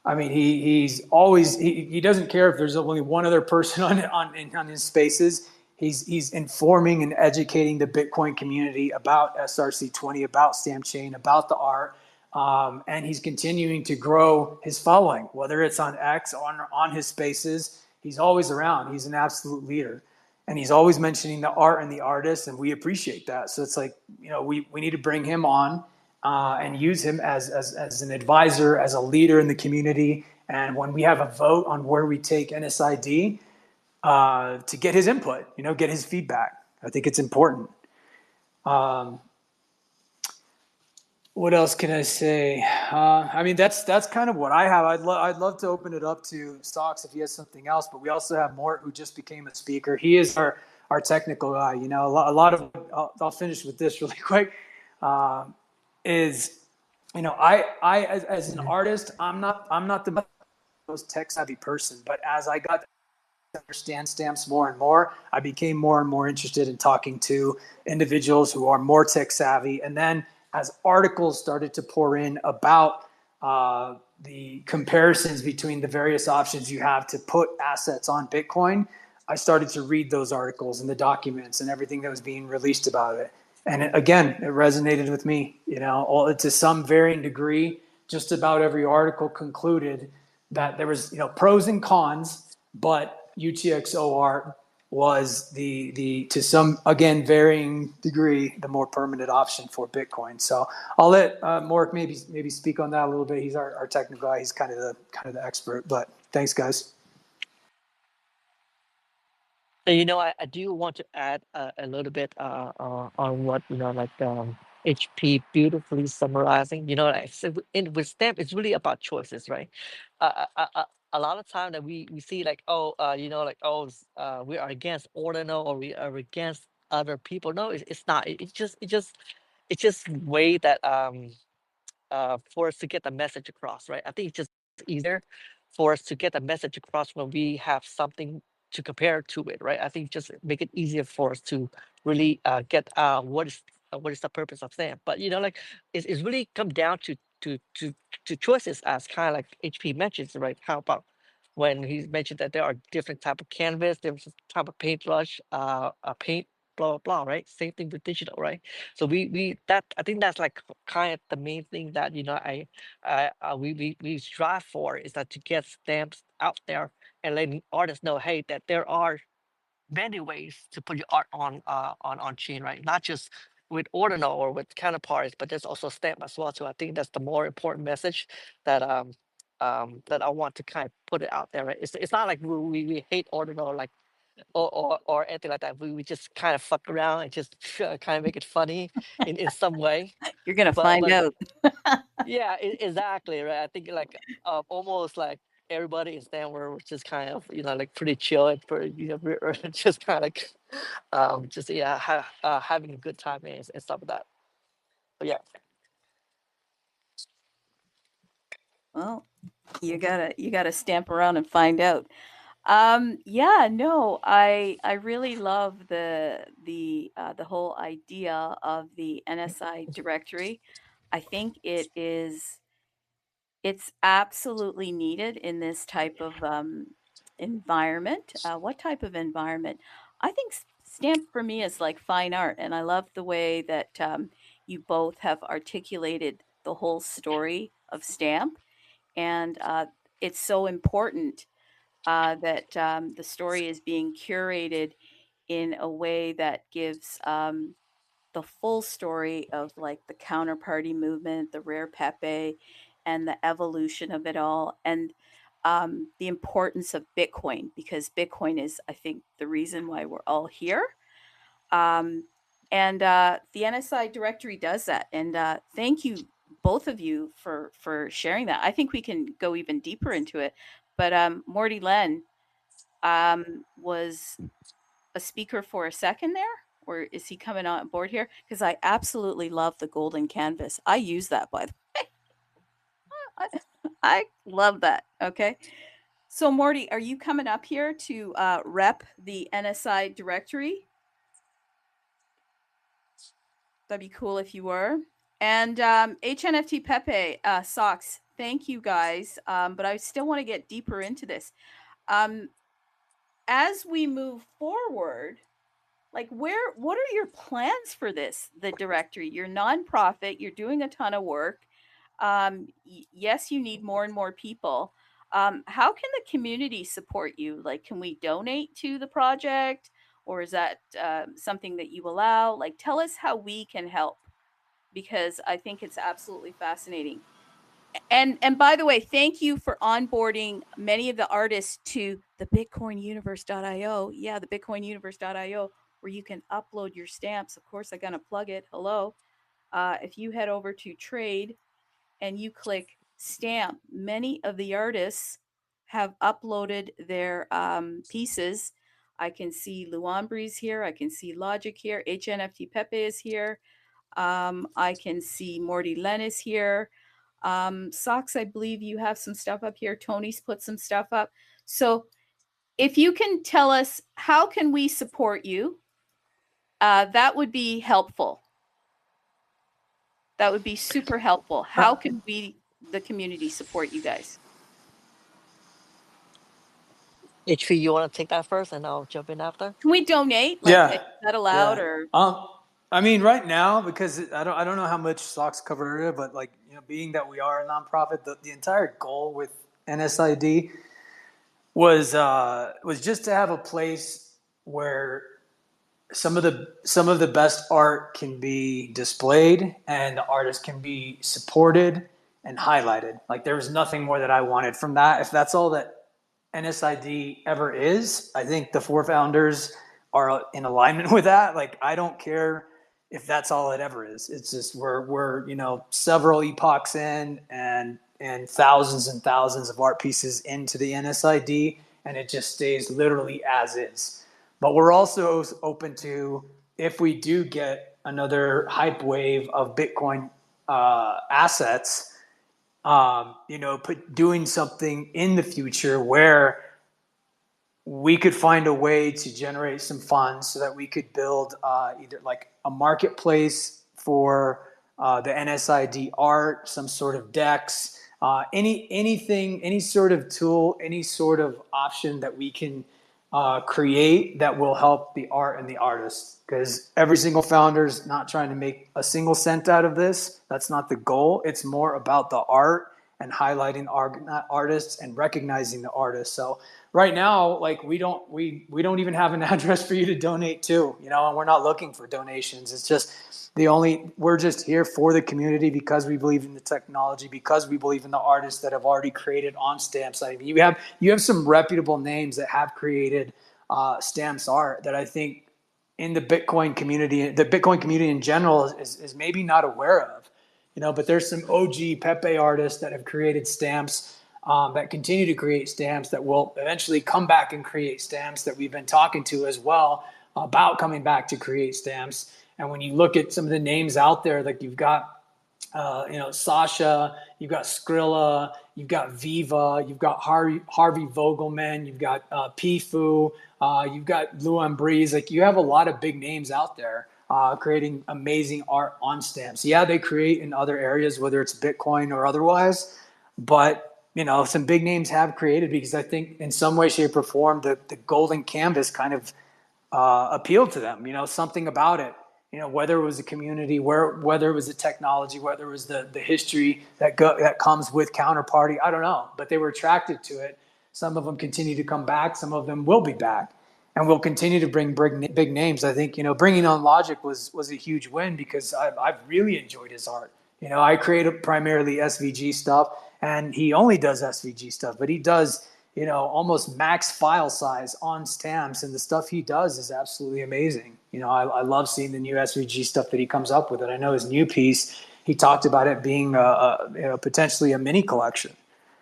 I mean, he doesn't care if there's only one other person on his spaces. He's informing and educating the Bitcoin community about SRC20, about stamp chain, about the art. And he's continuing to grow his following, whether it's on X or on his spaces. He's always around. He's an absolute leader. And he's always mentioning the art and the artists, and we appreciate that. So it's like, we need to bring him on and use him as an advisor, as a leader in the community. And when we have a vote on where we take NSID, to get his input, get his feedback. I think it's important. What else can I say? I mean, that's kind of what I have. I'd love to open it up to Socks if he has something else, but we also have Mort, who just became a speaker. He is our technical guy. A lot of I'll finish with this really quick. I as an artist, I'm not the most tech savvy person, but as I got to understand stamps more and more, I became more and more interested in talking to individuals who are more tech savvy. And then as articles started to pour in about the comparisons between the various options you have to put assets on Bitcoin, I started to read those articles and the documents and everything that was being released about it. And it resonated with me, to some varying degree. Just about every article concluded that there was, pros and cons, but UTXO art was the to some, again, varying degree, the more permanent option for Bitcoin. So I'll let Mark maybe speak on that a little bit. He's our technical guy. He's kind of the expert. But thanks, guys. I do want to add a little bit on what HP beautifully summarizing. So with stamp, it's really about choices, right? A lot of time that we see we are against ordinal or we are against other people. No, it's not. It's just way that for us to get the message across, right? I think it's just easier for us to get the message across when we have something to compare to it, right? I think just make it easier for us to really get what is the purpose of stamp. But it's really come down to choices, as kind of like HP mentions, right? How about when he mentioned that there are different type of canvas, there's a type of paintbrush, a paint, blah blah blah, right? Same thing with digital, right? So we that I think that's like kind of the main thing that we strive for, is that to get stamps out there and letting artists know, hey, that there are many ways to put your art on chain, right? Not just with ordinal or with counterparts, but there's also stamp as well. So I think that's the more important message that that I want to kind of put it out there. Right? It's not like we hate ordinal, like, or anything like that. We just kind of fuck around and just kind of make it funny in some way. You're gonna But find out. yeah, exactly, right. I think like almost like everybody in Stanford was just kind of like pretty chill and pretty we're just kind of like just having a good time and stuff like that. But yeah, Well, you gotta stamp around and find out. Yeah, no, I really love the whole idea of the NSI directory. I think it's absolutely needed in this type of environment. What type of environment? I think stamp for me is like fine art, and I love the way that you both have articulated the whole story of stamp, and it's so important that the story is being curated in a way that gives the full story of like the counterparty movement, the rare Pepe, and the evolution of it all, and the importance of Bitcoin, because Bitcoin is, I think, the reason why we're all here. Um, and the NSI directory does that. And thank you, both of you, for sharing that. I think we can go even deeper into it. But Morty Len was a speaker for a second there, or is he coming on board here? Because I absolutely love the golden canvas. I use that, by the way. I love that. Okay. So Morty, are you coming up here to rep the NSI directory? That'd be cool if you were. And HNFT Pepe, Socks, thank you guys. But I still want to get deeper into this. As we move forward, like what are your plans for this, the directory? You're nonprofit, you're doing a ton of work. Yes, you need more and more people. How can the community support you? Like, can we donate to the project, or is that something that you allow? Like, tell us how we can help, because I think it's absolutely fascinating. And by the way, thank you for onboarding many of the artists to the bitcoinuniverse.io. Yeah, the bitcoinuniverse.io, where you can upload your stamps. Of course, I'm going to plug it. Hello. If you head over to trade and you click stamp, many of the artists have uploaded their pieces. I can see Luambre's here. I can see Logic here. HNFT Pepe is here. I can see Morty Len is here. Socks, I believe you have some stuff up here. Tony's put some stuff up. So if you can tell us, how can we support you? That would be helpful. That would be super helpful. How can we, the community, support you guys? HV, you want to take that first, and I'll jump in after. Can we donate? Like, Yeah. is that allowed, or? I mean, right now, because I don't know how much Socks covered earlier, but like, being that we are a nonprofit, the entire goal with NSID was just to have a place where some of the best art can be displayed and the artists can be supported and highlighted. Like, there was nothing more that I wanted from that. If that's all that NSID ever is, I think the four founders are in alignment with that. Like, I don't care if that's all it ever is. It's just we're several epochs in and thousands and thousands of art pieces into the NSID, and it just stays literally as is. But we're also open to, if we do get another hype wave of Bitcoin assets, doing something in the future where we could find a way to generate some funds so that we could build either like a marketplace for the NSID art, some sort of DEX, any sort of tool, any sort of option that we can create that will help the art and the artist. Because every single founder is not trying to make a single cent out of this. That's not the goal. It's more about the art and highlighting artists and recognizing the artists. So right now, like we don't even have an address for you to donate to, you know, and we're not looking for donations. It's just we're just here for the community because we believe in the technology, because we believe in the artists that have already created on stamps. I mean, you have some reputable names that have created stamps art that I think in the Bitcoin community in general is maybe not aware of, you know, but there's some OG Pepe artists that have created stamps that continue to create stamps that will eventually come back and create stamps that we've been talking to as well about coming back to create stamps. And when you look at some of the names out there, like you've got, you know, Sasha, you've got Skrilla, you've got Viva, you've got Harvey Vogelman, you've got Pifu, you've got Luan Breeze. Like you have a lot of big names out there creating amazing art on stamps. Yeah, they create in other areas, whether it's Bitcoin or otherwise, but you know, some big names have created because I think in some way, shape, or form, the golden canvas kind of appealed to them. You know, something about it. You know, whether it was the community, whether it was the technology, whether it was the history that comes with Counterparty, I don't know, but they were attracted to it. Some of them continue to come back. Some of them will be back, and we'll continue to bring big names. I think, you know, bringing on Logic was a huge win because I've really enjoyed his art. You know, I create primarily SVG stuff, and he only does SVG stuff, but he does, you know, almost max file size on stamps, and the stuff he does is absolutely amazing. You know, I love seeing the new SVG stuff that he comes up with. And I know his new piece, he talked about it being you know, potentially a mini collection.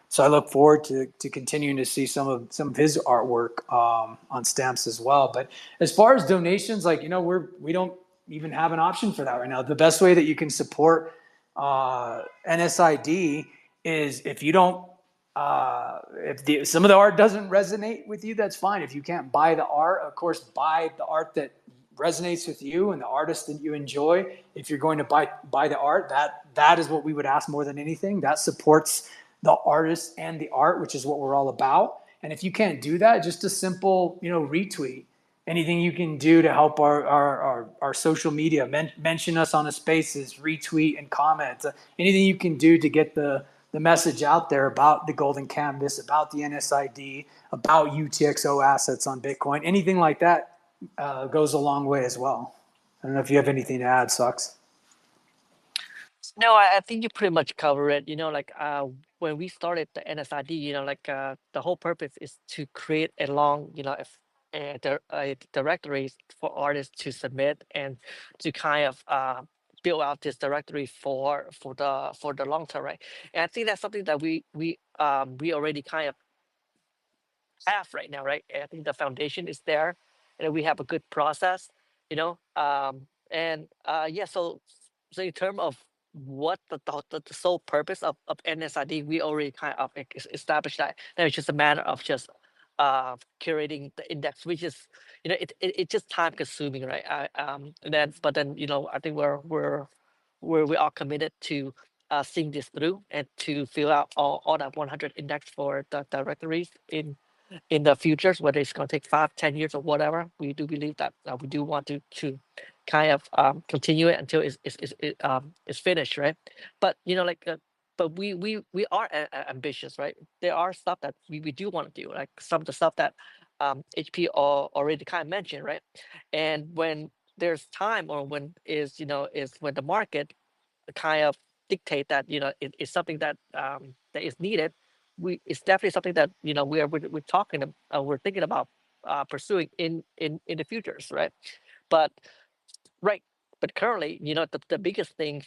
So I look forward to continuing to see some of his artwork on stamps as well. But as far as donations, like, you know, we don't even have an option for that right now. The best way that you can support NSID is if you don't. If some of the art doesn't resonate with you, that's fine. If you can't buy the art, of course, buy the art that resonates with you and the artist that you enjoy. If you're going to buy the art, that is what we would ask more than anything. That supports the artist and the art, which is what we're all about. And if you can't do that, just a simple, you know, retweet. Anything you can do to help our social media, mention us on the spaces, retweet and comment. Anything you can do to get the message out there about the golden canvas, about the NSID, about UTXO assets on Bitcoin, anything like that goes a long way as well. I don't know if you have anything to add, Socks. No, I think you pretty much cover it. You know, like when we started the NSID, you know, like the whole purpose is to create a long, you know, a directory for artists to submit and to kind of build out this directory for the long term, right? And I think that's something that we already kind of have right now, right? I think the foundation is there, and we have a good process, you know. And yeah, so in terms of what the sole purpose of NSID, we already kind of established that. Now it's just a matter of just curating the index, which is, you know, it's just time consuming, right? And then but then, you know, I think we are committed to seeing this through and to fill out all that 100 index for the directories in the futures, whether it's going to take 5-10 years or whatever. We do believe that we do want to kind of continue it until it's finished, right? But you know, like but we are ambitious, right? There are stuff that we do want to do, like some of the stuff that HP already kind of mentioned, right? And when there's time, or when is, you know, is when the market kind of dictate that, you know, it's something that that is needed, it's definitely something that, you know, we're talking we're thinking about pursuing in the futures, right? But right, but currently, you know, the biggest thing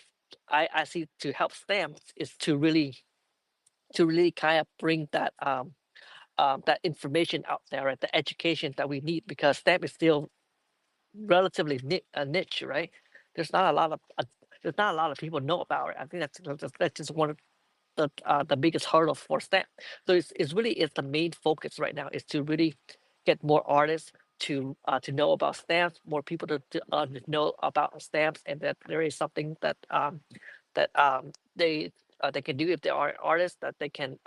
I see to help stamps is to really kind of bring that information out there, right? The education that we need, because stamp is still relatively niche, right? There's not a lot of people know about it. I think that's just one of the biggest hurdle for stamp. So it's really the main focus right now is to really get more artists to know about stamps, more people to know about stamps, and that there is something that they they can do if they are artists that they can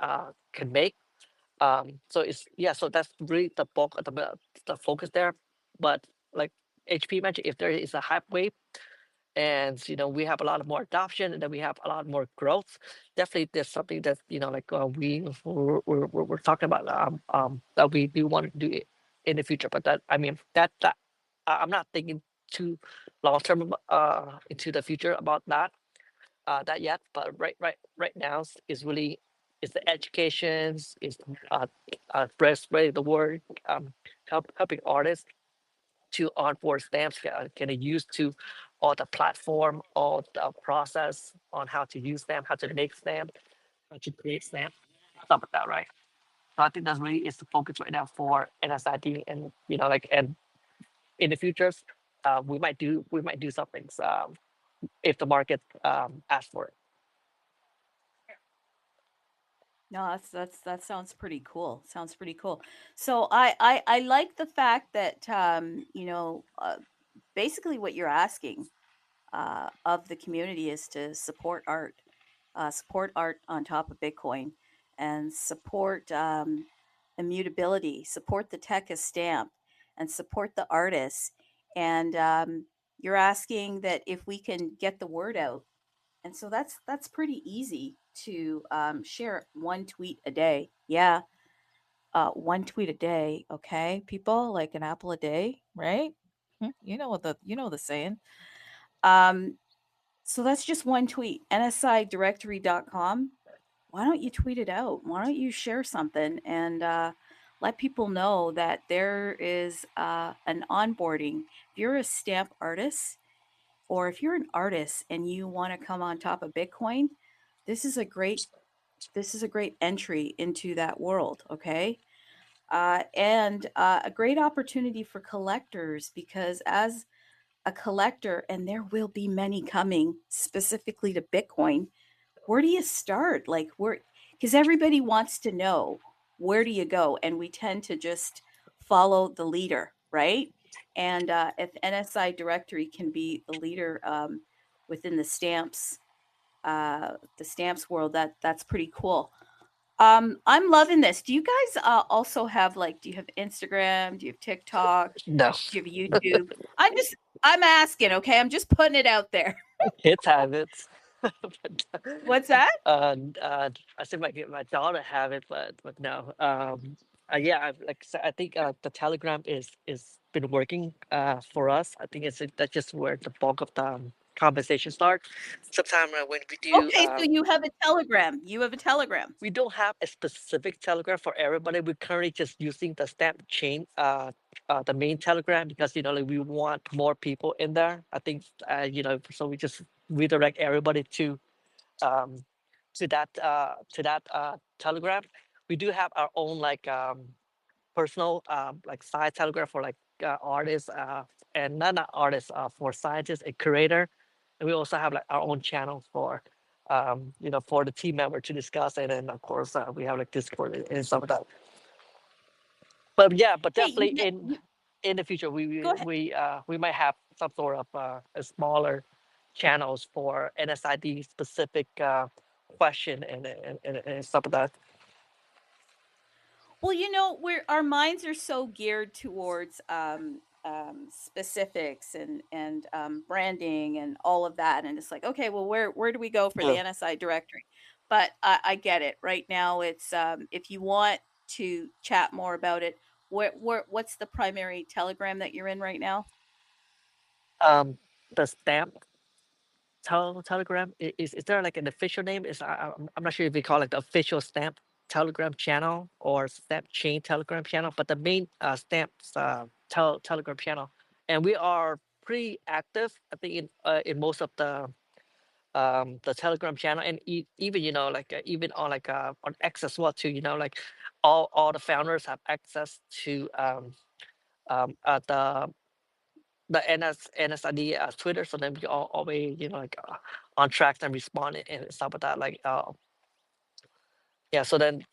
make. So it's so that's really the bulk of the focus there. But like HP mentioned, if there is a hype wave and we have a lot of more adoption and then we have a lot more growth, definitely there's something that like we're talking about that we do want to do it in the future. But that I mean that I'm not thinking too long term into the future about that yet. But right now is really is the educations, is spreading the word, helping artists to onboard stamps, can use to all the platform, all the process on how to use them, how to make stamp, how to create stamp, stuff like that, right? So I think that's really is the focus right now for NSID, and like and in the futures, we might do some things if the market asks for it. No, that sounds pretty cool. Sounds pretty cool. So I like the fact that basically what you're asking of the community is to support art on top of Bitcoin, and support immutability, support the tech as stamp, and support the artists. And you're asking that if we can get the word out, and so that's pretty easy to share one tweet a day. Yeah, one tweet a day. Okay, people, like an apple a day, right? You know the saying. So that's just one tweet. NSIDirectory.com. Why don't you tweet it out? Why don't you share something and let people know that there is an onboarding? If you're a stamp artist, or if you're an artist and you want to come on top of Bitcoin, this is a great entry into that world. Okay. And a great opportunity for collectors, because as a collector, and there will be many coming specifically to Bitcoin, where do you start? Like, where, because everybody wants to know, where do you go? And we tend to just follow the leader, right? And if NSI Directory can be the leader within the stamps world, that's pretty cool. I'm loving this. Do you guys also have, like, do you have Instagram? Do you have TikTok? No, Do you have YouTube? I'm asking, okay? I'm just putting it out there. kids have it. But, What's that? I said my daughter have it, but no. Yeah, like I said, I think the Telegram is been working for us. I think that's just where the bulk of the conversation starts. Sometimes when we do Okay, so you have a Telegram. You have a Telegram. we don't have a specific Telegram for everybody. We're currently just using the stamp chain, the main Telegram, because like we want more people in there. I think so we just redirect everybody um, to that Telegram. We do have our own like personal like side Telegram for like artists and not artists for scientists and curator, and we also have like our own channel for for the team member to discuss, and then of course we have like Discord and stuff like that. But yeah, but Hey, definitely in the future go ahead. we might have some sort of a smaller channels for NSID specific question and stuff like that. Well, our minds are so geared towards specifics and branding and all of that, and it's like, okay, well, where do we go for the Yeah. NSI Directory? But I get it. Right now, it's if you want to chat more about it, what's the primary Telegram that you're in right now? The stamp Telegram is there like an official name? I'm not sure if we call it the official stamp Telegram channel or stamp chain Telegram channel, but the main stamps Telegram channel, and we are pretty active. I think in most of the Telegram channel, and even like even on like on X as well too. Like all the founders have access to the NSID Twitter, so then we all always like on track and respond and stuff like that. Like yeah, so then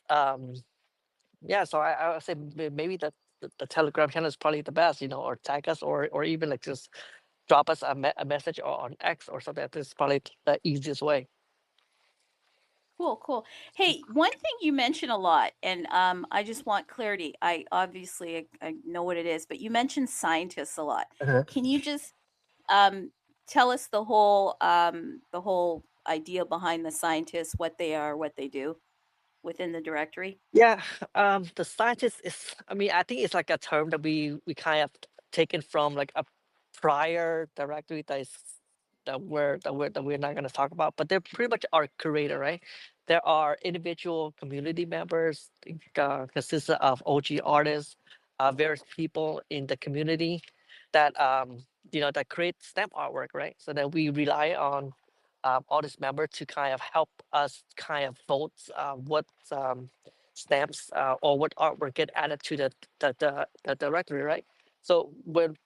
yeah, so I would say maybe the Telegram channel is probably the best, or tag us, or even like just drop us a message on X or something. That's probably the easiest way. Cool, cool. Hey, one thing you mention a lot, and I just want clarity. I obviously I know what it is, but you mentioned scientists a lot. Uh-huh. Can you just um, tell us the whole idea behind the scientists, what they are, what they do within the directory? Yeah, the scientist is, I mean, I think it's like a term that we kind of taken from like a prior directory that is that we're not going to talk about, but they're pretty much our curator, right? There are individual community members, consisting of OG artists, various people in the community that that create stamp artwork, right? So that we rely on all these members to kind of help us kind of vote what stamps or what artwork get added to the directory, right? So when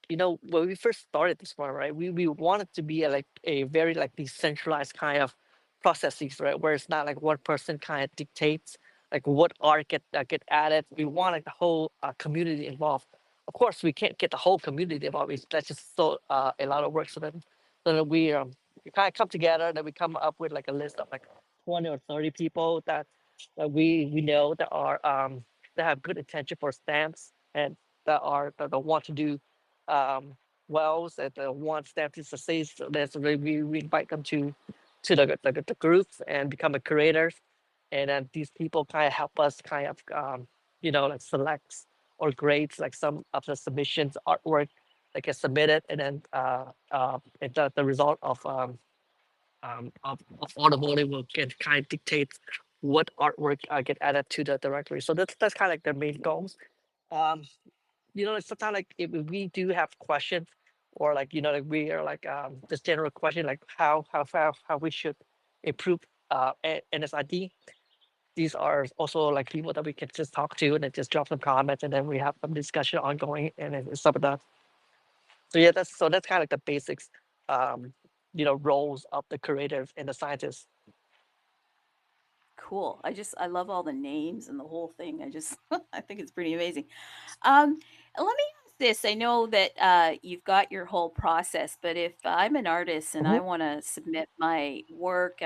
we first started this one, right, we wanted to be like a very like decentralized kind of processes, right, where it's not like one person kind of dictates like what art get added. We want like the whole community involved. Of course, we can't get the whole community involved. That's just so a lot of work. So then we kind of come together. Then we come up with like a list of like 20 or 30 people that we know that have good intention for stamps and that want to do um, wells and want stamps to succeed. So that's we invite them to the groups and become a curators, and then these people kind of help us kind of like selects or grades like some of the submissions artwork that gets submitted, and then and the result of all the voting will get kind of dictate what artwork get added to the directory. So that's kind of like their main goals. Um, like sometimes like if we do have questions or like like we are like this general question like how we should improve NSID. These are also like people that we can just talk to and then just drop some comments and then we have some discussion ongoing and then some of that. So yeah, that's kind of like the basics, um, roles of the creative and the scientist. Cool. I love all the names and the whole thing. I think it's pretty amazing. Let me ask this. I know that you've got your whole process, but if I'm an artist and I Mhm. want to submit my work,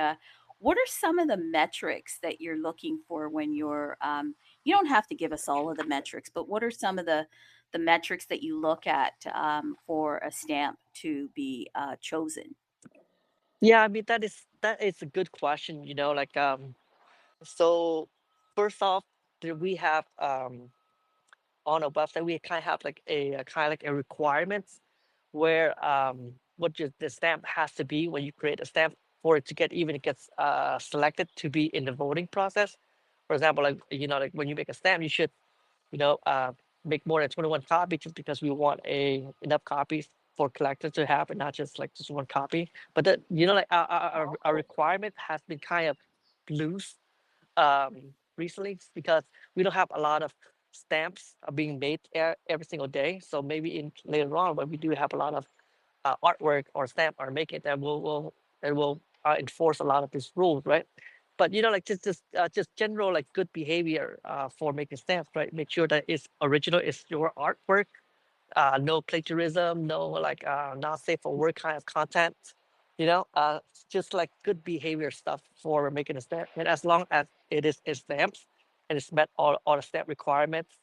what are some of the metrics that you're looking for when you don't have to give us all of the metrics, but what are some of the metrics that you look at for a stamp to be chosen? Yeah, I mean that is a good question. Like so first off, we have on a website we kind of have like a kind of like a requirements where what the stamp has to be when you create a stamp for it to get even it gets selected to be in the voting process. For example, like like when you make a stamp, you should you know uh, make more than 21 copies just because we want enough copies for collectors to have and not just like just one copy. But that like our requirement has been kind of loose recently because we don't have a lot of stamps being made every single day. So maybe in later on when we do have a lot of artwork or stamp or make it, that will enforce a lot of these rules, right? But like just general like good behavior for making stamps, right? Make sure that it's original, it's your artwork, no plagiarism, no like not safe for work kind of content, just like good behavior stuff for making a stamp. And as long as it stamps and it's met all the stamp requirements,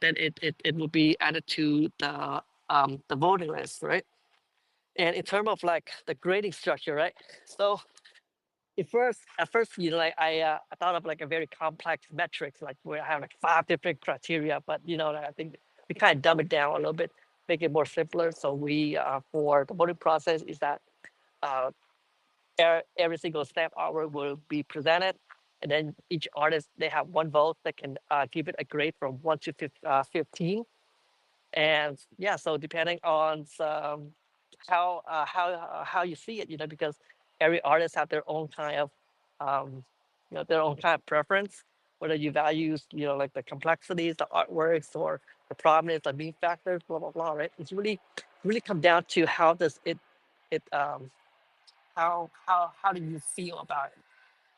then it will be added to the voting list, right? And in terms of like the grading structure, right? So at first, like I thought of like a very complex metrics, like where I have like 5 different criteria, but like, I think we kind of dumb it down a little bit, make it more simpler. So we for the voting process is that uh, every single stamp artwork will be presented, and then each artist they have one vote that can give it a grade from 1 to 15. And yeah, so depending on how you see it, because every artist have their own kind of their own kind of preference, whether you values like the complexities, the artworks, or the prominence, the mean factors, blah blah blah, right? It's really come down to how does it how do you feel about it,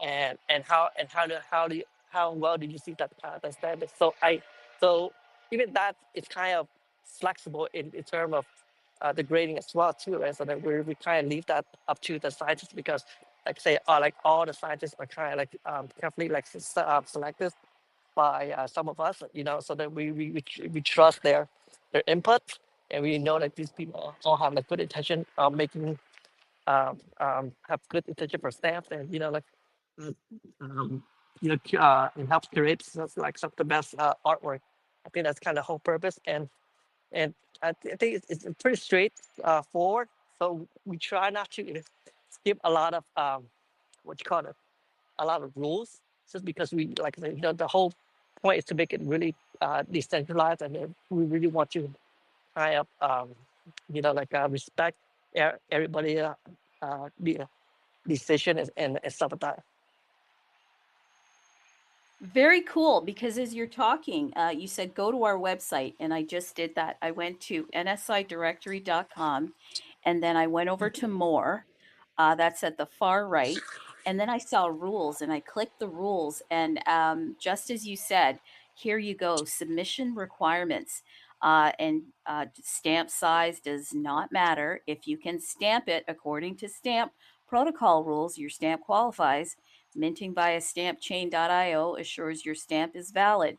and how well do you see that standard? So even that is kind of flexible in terms of the grading as well too, right? So that we kind of leave that up to the scientists because like say like all the scientists are kind of like carefully like selected by some of us, so that we trust their input, and we know that these people all have like good intention of making have good intention for staff, and uh, um, it helps curate like some of the best artwork. I think that's kind of whole purpose, and I think it's pretty straight forward. So we try not to skip a lot of what you call it, a lot of rules, just because we like the whole point is to make it really decentralized, and then we really want to kind of respect everybody the decision and stuff like that. Very cool, because as you're talking, you said go to our website, and I just did that. I went to nsidirectory.com, and then I went over to more. That's at the far right. And then I saw rules, and I clicked the rules. And just as you said, here you go, submission requirements. And stamp size does not matter. If you can stamp it according to stamp protocol rules, your stamp qualifies. Minting via stampchain.io assures your stamp is valid.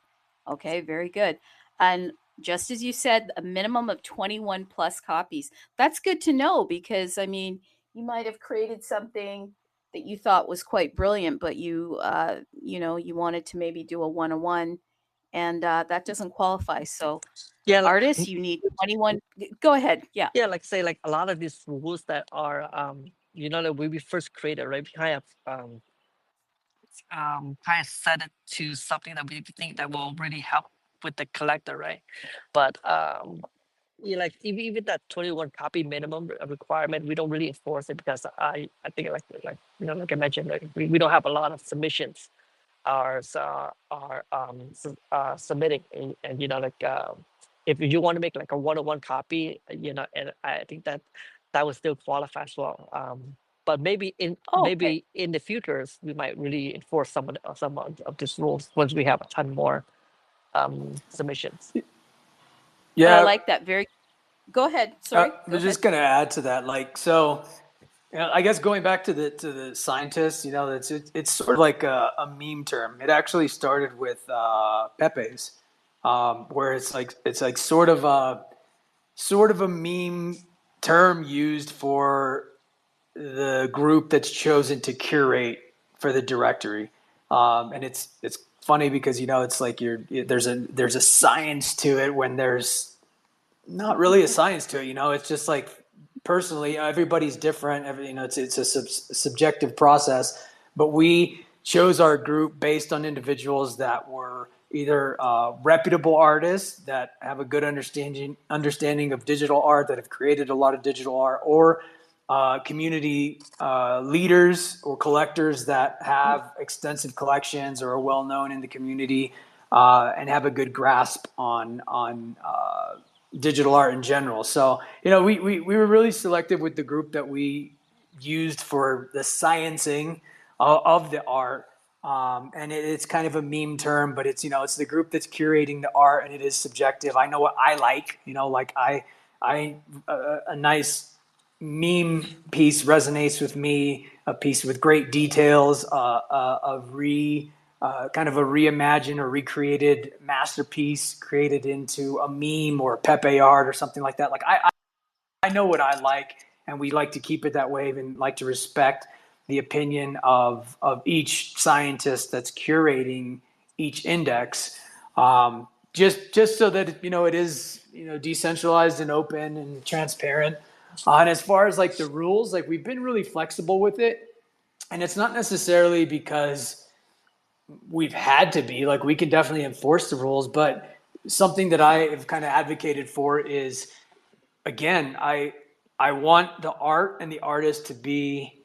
Okay, very good. And just as you said, a minimum of 21 plus copies. That's good to know, because I mean, you might have created something that you thought was quite brilliant, but you wanted to maybe do a 101, and that doesn't qualify. So Yeah, artists, you need 21. Go ahead. Yeah. yeah, like say like a lot of these rules that are that we first created, right? We kind of set it to something that we think that will really help with the collector, right? But yeah, like even that 21 copy minimum requirement, we don't really enforce it, because I think like I mentioned, like we don't have a lot of submissions are submitting, and if you want to make like a one-on-one copy, and I think that would still qualify as well. But maybe Oh, okay. in the futures we might really enforce some of these rules once we have a ton more submissions. But I Yeah, like that. Very. Go ahead. I Sorry. Go was ahead. just gonna add to that, like so. I guess going back to the scientists, it's sort of like a meme term. It actually started with Pepe's, where it's like sort of a meme term used for the group that's chosen to curate for the directory. And it's funny because it's like there's a science to it when there's not really a science to it. It's just like personally everybody's different. It's a subjective process, but we chose our group based on individuals that were either reputable artists that have a good understanding of digital art, that have created a lot of digital art, or community leaders or collectors that have extensive collections or are well known in the community, and have a good grasp on digital art in general. So we were really selective with the group that we used for the sciencing of the art. And it's kind of a meme term, but it's the group that's curating the art, and it is subjective. I know what I like. Like a nice meme piece resonates with me, a piece with great details, kind of a reimagined or recreated masterpiece created into a meme or Pepe art or something like that. Like I know what I like, and we like to keep it that way, and like to respect the opinion of each scientist that's curating each index, just so that it is decentralized and open and transparent. And as far as like the rules, like we've been really flexible with it, and it's not necessarily because we've had to be. Like we can definitely enforce the rules, but something that I have kind of advocated for is, again, I want the art and the artist to be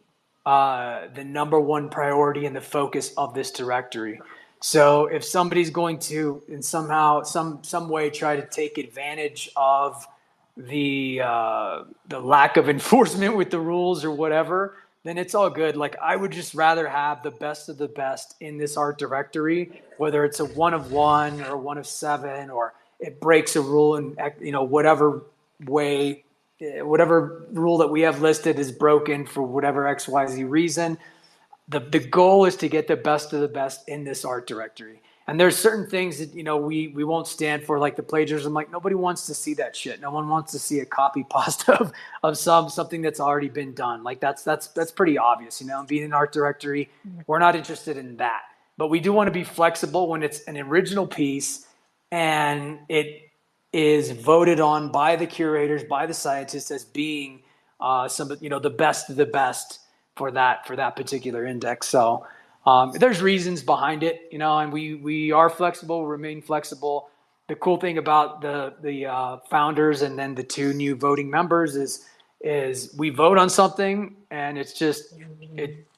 the number one priority and the focus of this directory. So if somebody's going to in somehow some way try to take advantage of the lack of enforcement with the rules or whatever, then it's all good. Like I would just rather have the best of the best in this art directory, whether it's a 1 of 1 or 1 of 7, or it breaks a rule in whatever way whatever rule that we have listed is broken for whatever XYZ reason. The goal is to get the best of the best in this art directory. And there's certain things that, we won't stand for, like the plagiarism. Like, nobody wants to see that shit. No one wants to see a copy pasta of something that's already been done. Like, that's pretty obvious, being an art directory. We're not interested in that. But we do want to be flexible when it's an original piece and it is voted on by the curators, by the scientists as being the best of the best for that particular index. So there's reasons behind it, and we are flexible, remain flexible. The cool thing about the founders and then the two new voting members is we vote on something and it's just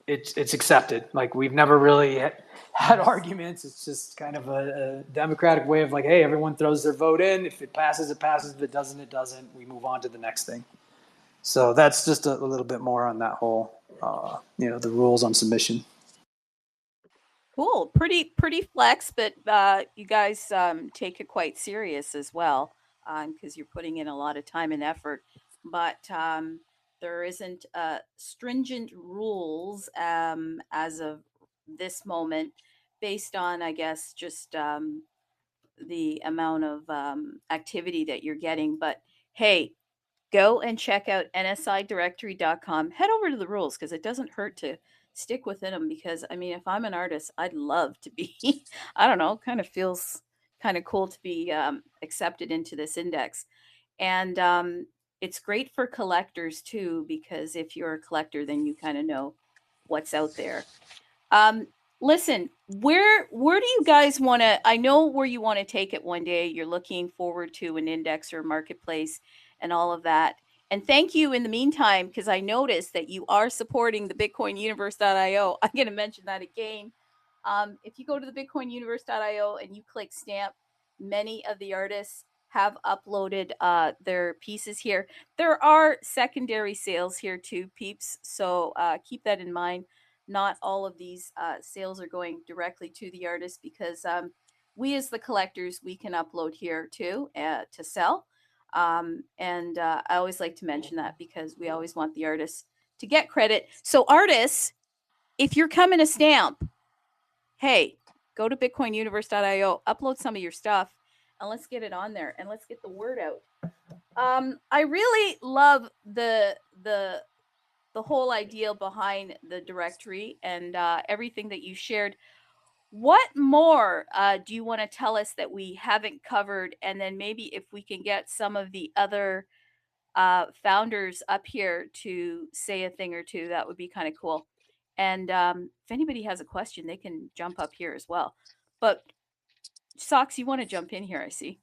it's accepted. Like, we've never really had arguments. It's just kind of a democratic way of, like, hey, everyone throws their vote in. If it passes, it passes. If it doesn't, it doesn't. We move on to the next thing. So that's just a little bit more on that whole, the rules on submission. Cool. Pretty flex, but you guys take it quite serious as well, because you're putting in a lot of time and effort. But there isn't stringent rules as of this moment, based on, I guess, just the amount of activity that you're getting. But hey, go and check out NSIDirectory.com. Head over to the rules, because it doesn't hurt to stick within them. Because, I mean, if I'm an artist, I'd love to be, I don't know, kind of feels kind of cool to be accepted into this index. And it's great for collectors too, because if you're a collector, then you kind of know what's out there. Listen, where do you guys want to, I know where you want to take it one day. You're looking forward to an index or marketplace and all of that. And thank you in the meantime, because I noticed that you are supporting the bitcoinuniverse.io. I'm going to mention that again. If you go to the bitcoinuniverse.io and you click stamp, many of the artists have uploaded their pieces here. There are secondary sales here too, peeps. So keep that in mind. Not all of these sales are going directly to the artist, because we as the collectors, we can upload here too to sell. And I always like to mention that, because we always want the artists to get credit. So artists, if you're coming to stamp, hey, go to bitcoinuniverse.io, upload some of your stuff, and let's get it on there and let's get the word out. I really love the whole idea behind the directory and everything that you shared. What more do you want to tell us that we haven't covered? And then maybe if we can get some of the other founders up here to say a thing or two, that would be kind of cool. And if anybody has a question, they can jump up here as well. But Socks, you want to jump in here, I see.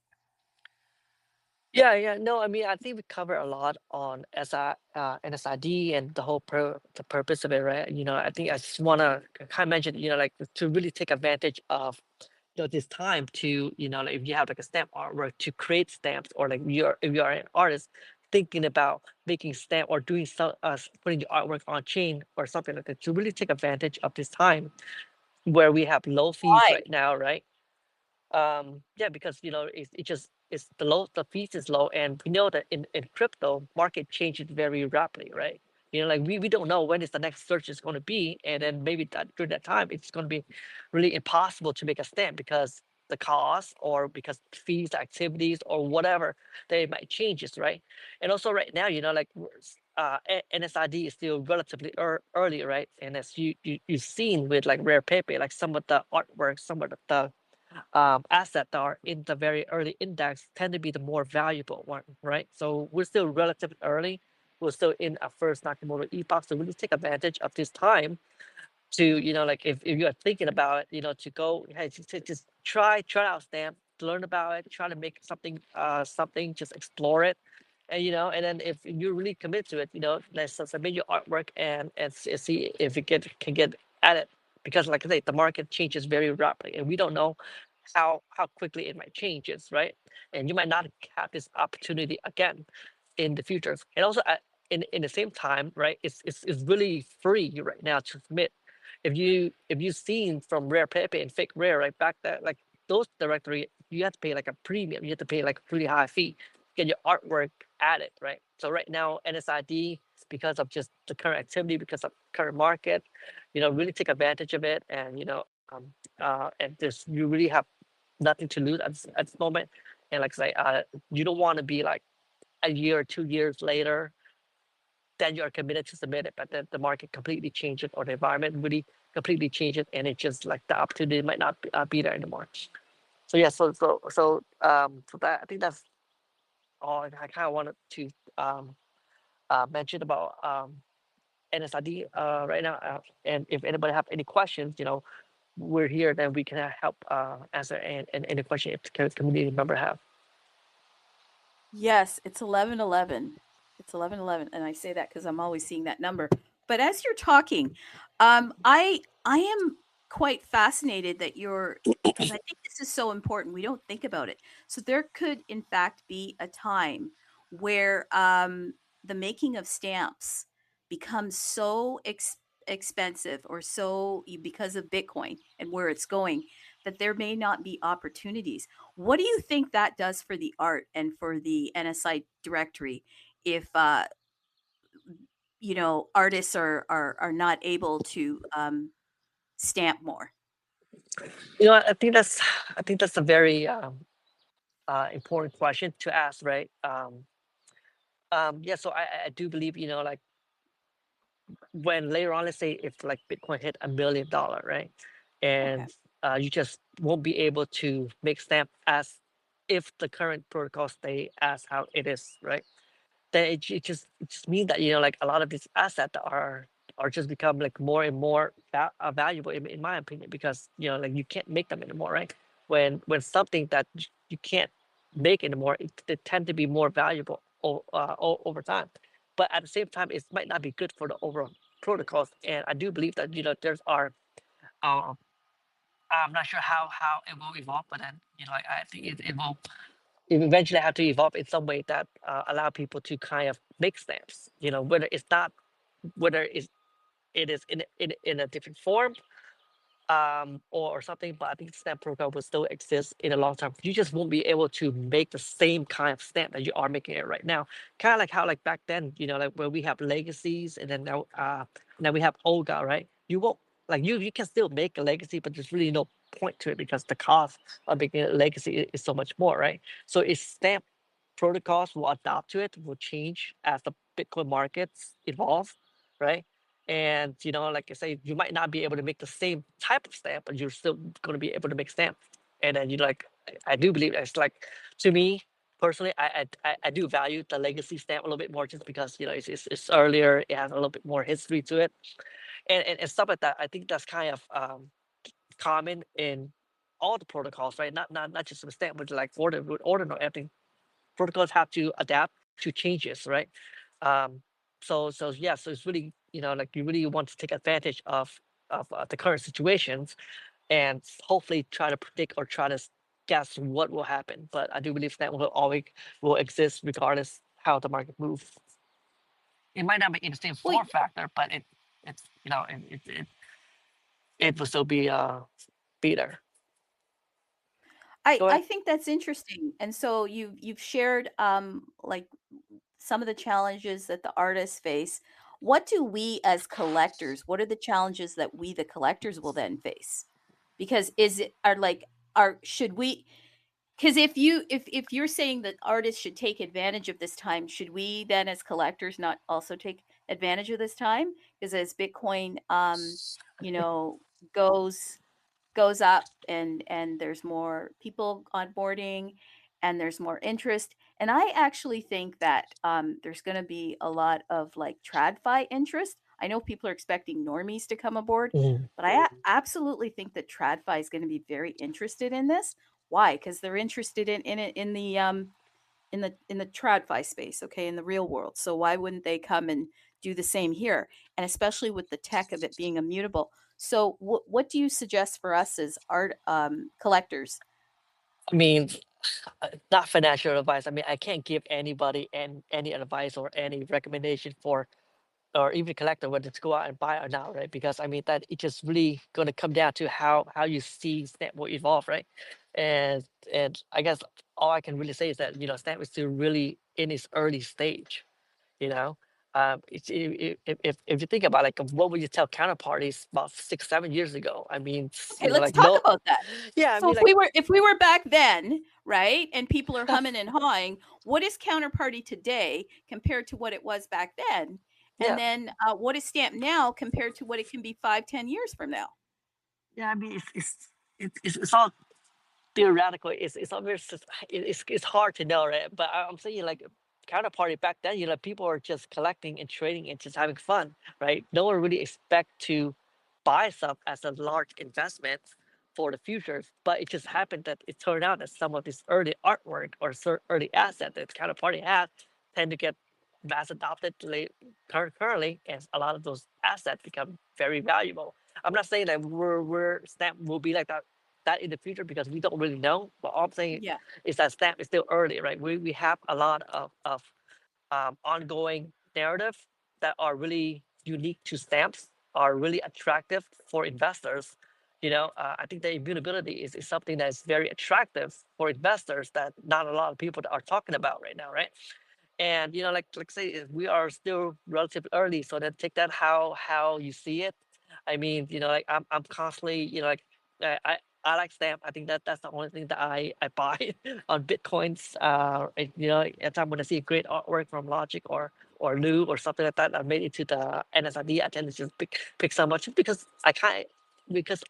Yeah. No, I mean, I think we covered a lot on NSID and the whole the purpose of it, right? I think I just want to kind of mention, like, to really take advantage of, this time to, like, if you have like a stamp artwork, to create stamps, or like if you are an artist thinking about making stamp or doing some putting the artwork on chain or something like that, to really take advantage of this time where we have low fees Why? right now, right? Yeah, because it's the fees is low, and we know that in crypto market changes very rapidly, right? Like, we don't know when is the next search is going to be, and then maybe that during that time it's going to be really impossible to make a stamp, because the cost, or because fees, activities, or whatever, they might changes, right? And also right now, like, NSID is still relatively early, right? And as you've seen with like Rare Pepe, like some of the artwork, some of the assets that are in the very early index tend to be the more valuable one, right? So we're still relatively early. We're still in our first Nakamoto epoch, so really take advantage of this time to, like, if you are thinking about it, to go, hey, just try out stamp, learn about it, try to make something, just explore it. And then if you really commit to it, let's submit your artwork and see if it can get added. Because, like I say, the market changes very rapidly, and we don't know how quickly it might changes, right? And you might not have this opportunity again in the future. And also, in the same time, right, it's really free right now to submit. If you've seen from Rare Pepe and Fake Rare, right, back there, like those directory, you have to pay like a premium. You have to pay like a pretty high fee to get your artwork added, right? So right now, NSID, because of just the current activity, because of current market, really take advantage of it, and and just you really have nothing to lose at this moment. And like I say, you don't want to be like a year or 2 years later, then you are committed to submit it, but then the market completely changes or the environment really completely changes, and it just like the opportunity might not be there anymore. So yeah, so that I think that's all I kind of wanted to mention about NSID right now. And if anybody have any questions, we're here. Then we can help answer and any question if the community member have. Yes, it's 11:11. It's 11:11, and I say that because I'm always seeing that number. But as you're talking, I am quite fascinated that you're, because I think this is so important. We don't think about it. So there could, in fact, be a time where the making of stamps becomes so expensive, or because of Bitcoin and where it's going, that there may not be opportunities. What do you think that does for the art and for the NSI Directory if artists are not able to stamp more? I think that's a very important question to ask, right? Yeah, so I do believe, like when later on, let's say if like Bitcoin hit $1 million, right? Okay. And you just won't be able to make stamp as if the current protocol stay as how it is, right? Then it just means that like a lot of these assets are just become like more and more valuable in my opinion, because like you can't make them anymore, right? When something that you can't make anymore, they tend to be more valuable over time. But at the same time, it might not be good for the overall protocols. And I do believe that there's our uh, I'm not sure how it will evolve, but then I think it will eventually have to evolve in some way that allow people to kind of make stamps. Whether it is in a different form, or something, but I think stamp program will still exist in the long term. You just won't be able to make the same kind of stamp that you are making it right now. Kind of like how like back then, like where we have legacies, and then now we have Olga, right? You won't like you can still make a legacy, but there's really no point to it because the cost of making a legacy is so much more, right? So it's stamp protocols will adapt to it, will change as the Bitcoin markets evolve, right? And like I say, you might not be able to make the same type of stamp, but you're still going to be able to make stamp. And then I do believe it's like, to me personally, I do value the legacy stamp a little bit more, just because it's earlier, it has a little bit more history to it, and stuff like that. I think that's kind of common in all the protocols, right? Not just with stamp, but like ordinal, everything. Protocols have to adapt to changes, right? Um, so yeah, so it's really like you really want to take advantage of the current situations, and hopefully try to predict or try to guess what will happen. But I do believe that will exist regardless how the market moves. It might not be in the same Well, form factor, but it's it will still be there. Go I ahead. think that's interesting. And so you've shared like some of the challenges that the artists face. What do we as collectors, what are the challenges that we the collectors will then face? Because is it are like are should we, because if you're saying that artists should take advantage of this time, should we then as collectors not also take advantage of this time? Because as Bitcoin you know goes goes up, and there's more people onboarding, and there's more interest, and I actually think that there's going to be a lot of like tradfi interest. I know people are expecting normies to come aboard, Mhm. but I absolutely think that tradfi is going to be very interested in this. Why? Because they're interested in it in the tradfi space, okay, in the real world. So why wouldn't they come and do the same here? And especially with the tech of it being immutable. So what do you suggest for us as art collectors? I mean, not financial advice. I mean, I can't give anybody any advice or any recommendation for, or even collector whether to go out and buy or not, right? Because I mean that it's just really going to come down to how you see Snap will evolve, right? And I guess all I can really say is that Snap is still really in its early stage. You know, if you think about like what would you tell counterparties about 6 7 years ago? I mean, Okay, let's like talk no, about that. yeah, I So mean like if we were back then, right, and people are humming and hawing, what is Counterparty today compared to what it was back then? And yeah, then what is Stamp now compared to what it can be 5 10 years from now? yeah. I mean it's all theoretically it's always it's hard to know, right? But I'm saying like counterparty back then, people are just collecting and trading and just having fun, right? No one really expect to buy stuff as a large investment for the future, but it just happened that it turned out that some of this early artwork or early asset that counterparty had tend to get mass adopted currently, and a lot of those assets become very valuable. I'm not saying that we're Stamp will be like that in the future because we don't really know. But all I'm saying Yeah. is that Stamp is still early, right? We have a lot of ongoing narrative that are really unique to Stamps, are really attractive for investors. I think the immutability is something that is very attractive for investors that not a lot of people are talking about right now, right? And like say we are still relatively early, so then take that how you see it. I mean, like I'm constantly, I like Stamp. I think that's the only thing that I buy on Bitcoins. And, every time when I see a great artwork from Logic or Lou or something like that, I made it to the NSID. I tend to just pick so much because because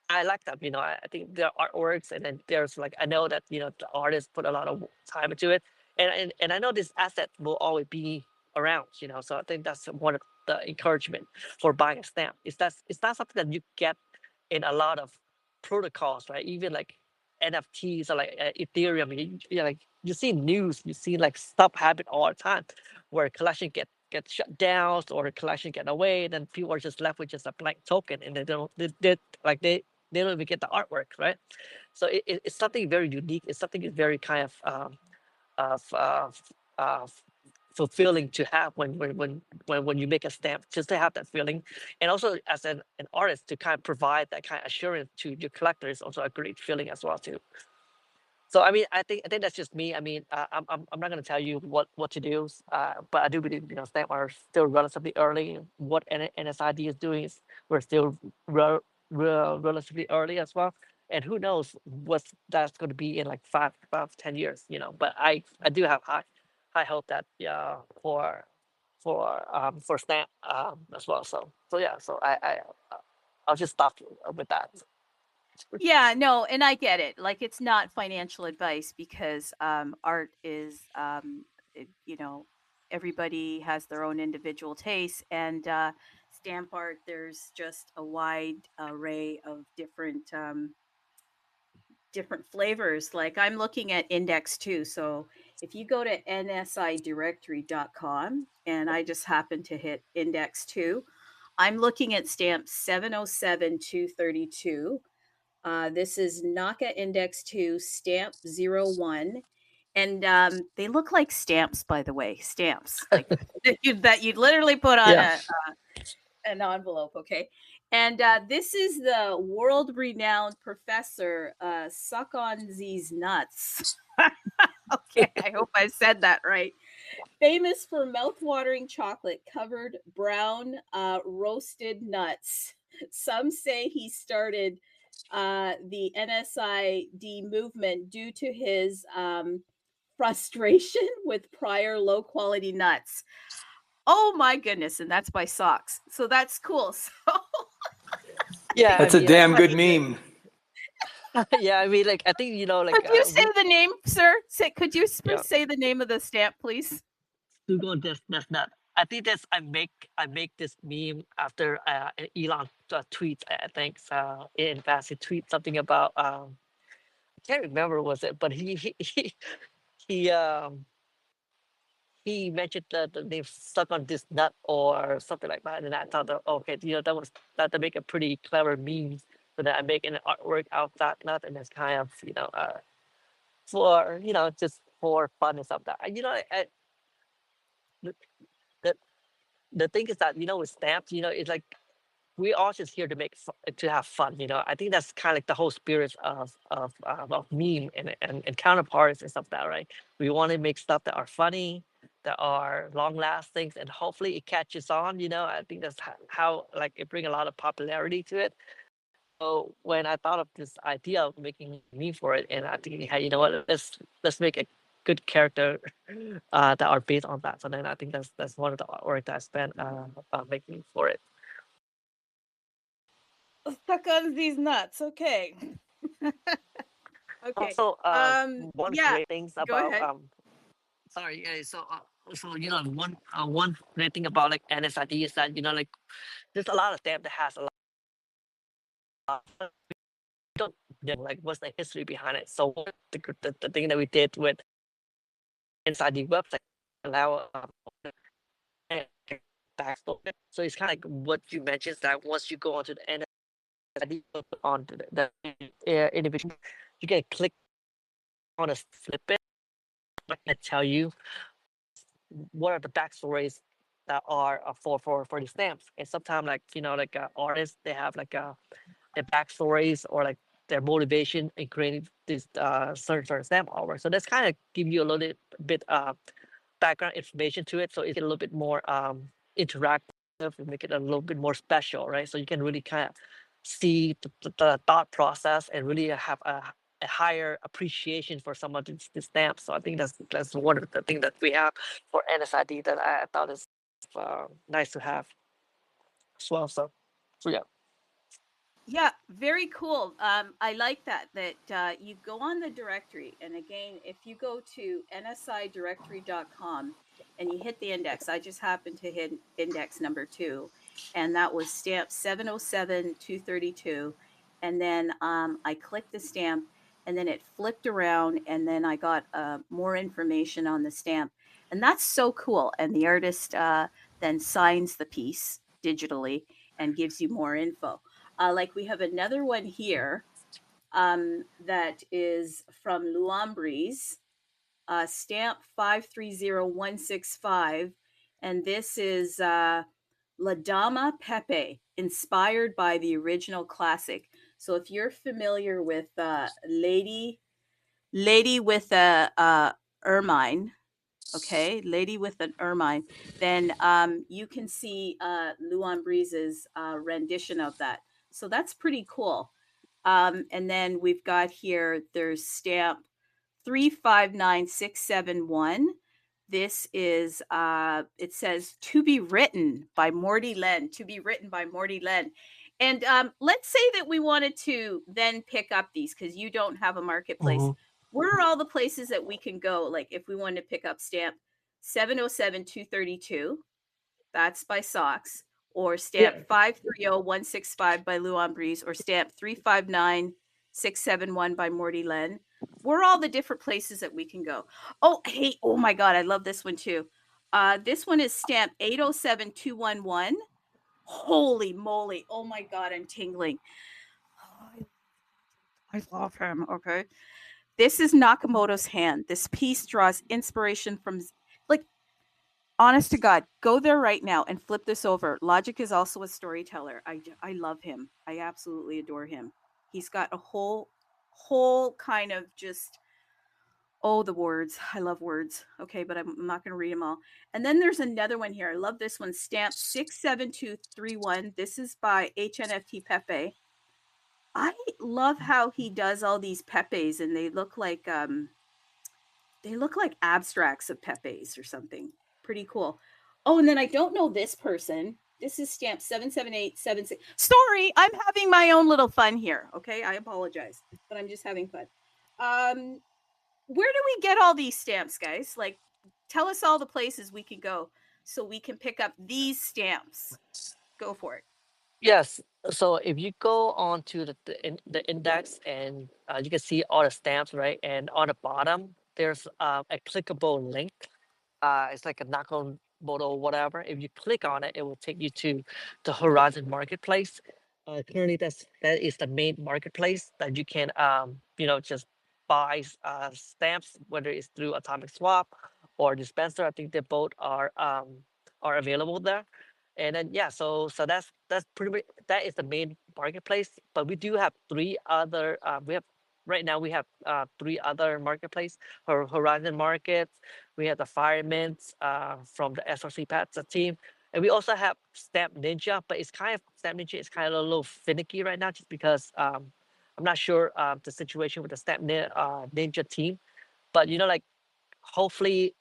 I like them. I think their artworks, and then there's like I know that the artists put a lot of time into it, and I know this asset will always be around. So I think that's one of the encouragement for buying a stamp. It's not something that you get in a lot of protocols, right? Even like NFTs or like Ethereum, like you see news, you see like stuff happen all the time, where collection get shut down or the collection get away, then people are just left with just a blank token, and they don't they don't even get the artwork, right? So it's something very unique. It's something that's very kind of uh, fulfilling to have when you make a stamp, just to have that feeling, and also as an artist to kind of provide that kind of assurance to your collector is also a great feeling as well too. So I mean, I think that's just me. I mean, I'm not going to tell you what to do, but I do believe stamp are still relatively early. What NSID is doing is we're still relatively early as well, and who knows what that's going to be in like 5 10 years. But I do have high hope that for stamp as well. So yeah. So I'll just stop with that. Yeah, no, and I get it. Like it's not financial advice because art is everybody has their own individual tastes, and stamp art there's just a wide array of different flavors. Like I'm looking at Index 2. So if you go to NSI and I just happen to hit Index 2, I'm looking at stamp 707232. This is Naka Index 2 Stamp 01. And they look like stamps, by the way, stamps like that you'd literally put on Yeah. an envelope, okay? And this is the world-renowned professor, Suck on these nuts. Okay, I hope I said that right. Famous for mouth-watering chocolate-covered brown roasted nuts. Some say he started the NSID movement due to his frustration with prior low-quality nuts. Oh my goodness, and that's by Socks. So that's cool. So Yeah, I That's a mean, like, damn good meme. yeah, I mean, like, I think like, could you say the name, sir? Could you yeah, say the name of the stamp, please? Google this. That's not. I think that's I make this meme after an Elon tweet. I think in past he tweet something about I can't remember was it, but he he mentioned that they stuck on this nut or something like that, and I thought that okay, that make a pretty clever meme. So that I make an artwork out of that nut, and it's kind of for just for fun and stuff like that. The, the the thing is that with stamps, it's like we all just here to to have fun. I think that's kind of like the whole spirit of meme and counterparts and stuff that, right? We want to make stuff that are funny, that are long lasting, and hopefully it catches on. I think that's how like it bring a lot of popularity to it. So when I thought of this idea of making a meme for it, and I think, hey, you know what, let's make a good character that are based on that. So then I think that's one of the artwork that I spent making for it. Stuck on these nuts. Okay. Okay. Also, one Yeah. great things Go about ahead. sorry, so one great thing about like NSID is that like there's a lot of them that has a lot. We don't know like what's the history behind it. So the thing that we did with inside the website allow backstory. So it's kind of like what you mentioned that once you go onto the NSID on the individual, you can click on a flip it. I can tell you what are the backstories that are for the stamps. And sometimes like like artists, they have like their backstories or like their motivation in creating this certain stamp artwork. So that's kind of give you a little bit background information to it, so it's a little bit more interactive and make it a little bit more special, right? So you can really kind of see the thought process and really have a higher appreciation for some of these stamps. So I think that's one of the things that we have for NSID that I thought is nice to have as well. So yeah. Yeah, very cool. I like that you go on the directory, and again, if you go to nsidirectory.com and you hit the index, I just happened to hit index number 2, and that was stamp 707-232. And then I clicked the stamp, and then it flipped around, and then I got more information on the stamp, and that's so cool. And the artist then signs the piece digitally and gives you more info. Like we have another one here that is from Luambres, stamp 530165. And this is La Dama Pepe, inspired by the original classic. So if you're familiar with Lady with a ermine, okay, Lady with an Ermine, then you can see Luan Breeze's rendition of that. So that's pretty cool. And then we've got here, there's stamp 359671. This is, it says, to be written by Morty Len, to be written by Morty Len. And let's say that we wanted to then pick up these because you don't have a marketplace. Mm-hmm. Where are all the places that we can go? Like if we wanted to pick up stamp 707-232, that's by Socks, or stamp 530165 by Luan Breeze, or stamp 359671 by Morty Len. Where are all the different places that we can go? Oh, hey, oh my God, I love this one too. This one is stamp 807211. Holy moly. Oh my God, I'm tingling. Oh, I love him. Okay. This is Nakamoto's hand. This piece draws inspiration from, like, honest to God, go there right now and flip this over. Logic is also a storyteller. I love him. I absolutely adore him. He's got a whole kind of just, oh, the words. I love words. Okay, but I'm not going to read them all. And then there's another one here. I love this one, stamp 67231. This is by HNFT Pepe. I love how he does all these Pepes, and they look like abstracts of Pepes or something. Pretty cool. Oh, and then I don't know this person. This is stamp 77876. Sorry, I'm having my own little fun here. Okay, I apologize, but I'm just having fun. Where do we get all these stamps, guys? Like, tell us all the places we can go so we can pick up these stamps. Go for it. Yes. So if you go on to the index and you can see all the stamps, right? And on the bottom, there's a clickable link. It's like a Nakamoto whatever. If you click on it, it will take you to the Horizon Marketplace. Currently, that is the main marketplace that you can just buy stamps, whether it's through Atomic Swap or Dispenser. I think they both are available there. And then yeah, so that's pretty much that is the main marketplace. But we do have three other. We have right now we have three other marketplace or Horizon Markets. We have the Firemen's from the SRC Pats team, and we also have Stamp Ninja. But it's kind of Stamp Ninja is kind of a little finicky right now, just because I'm not sure the situation with the Ninja team. But like hopefully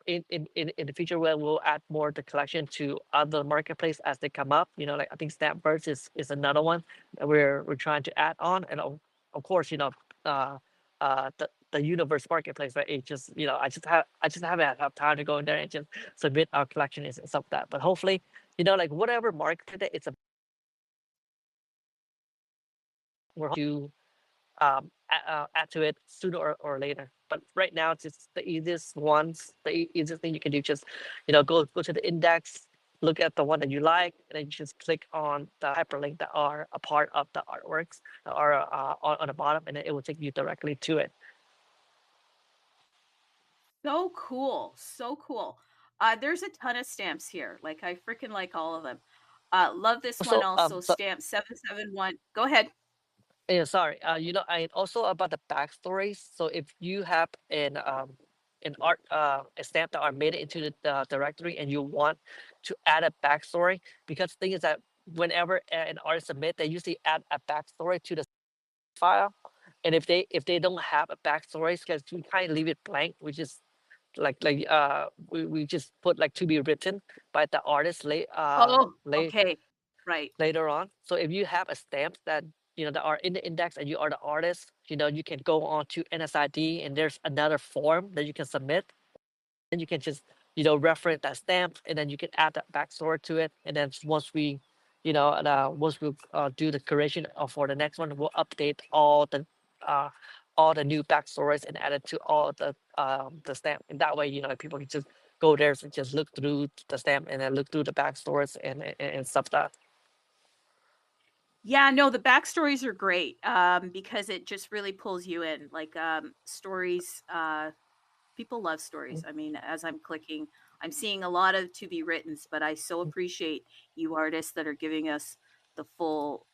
in the future we'll add more the collection to other marketplace as they come up. Like I think Stampverse is another one that we're trying to add on. And of course, uh the universe marketplace, right? It just I just haven't had time to go in there and just submit our collection and stuff like that. But hopefully, like whatever market that it's a we're to add to it sooner or later. But right now, it's just the easiest ones. The easiest thing you can do, just go to the index, look at the one that you like, and then you just click on the hyperlink that are a part of the artworks that are on the bottom, and then it will take you directly to it. So cool. So cool. There's a ton of stamps here. Like I freaking like all of them. Love this one also. So Stamp 771. Go ahead. yeah, sorry. I also about the backstories. So if you have an art a stamp that are made it into the directory and you want to add a backstory, because the thing is that whenever an artist submit, they usually add a backstory to the file, and if they don't have a backstory, because we kind of leave it blank, which is we just put like to be written by the artist Oh, okay. Right. later on. So if you have a stamp that that are in the index and you are the artist, you can go on to NSID and there's another form that you can submit. And you can just reference that stamp, and then you can add that backstory to it. And then once we once we do the curation for the next one, we'll update all the new backstories and add it to all the stamp. And that way, people can just go there and just look through the stamp and then look through the backstories and stuff like that. Yeah, no, the backstories are great because it just really pulls you in. Like stories, people love stories. I mean, as I'm clicking, I'm seeing a lot of to be writtens, but I so appreciate you artists that are giving us the full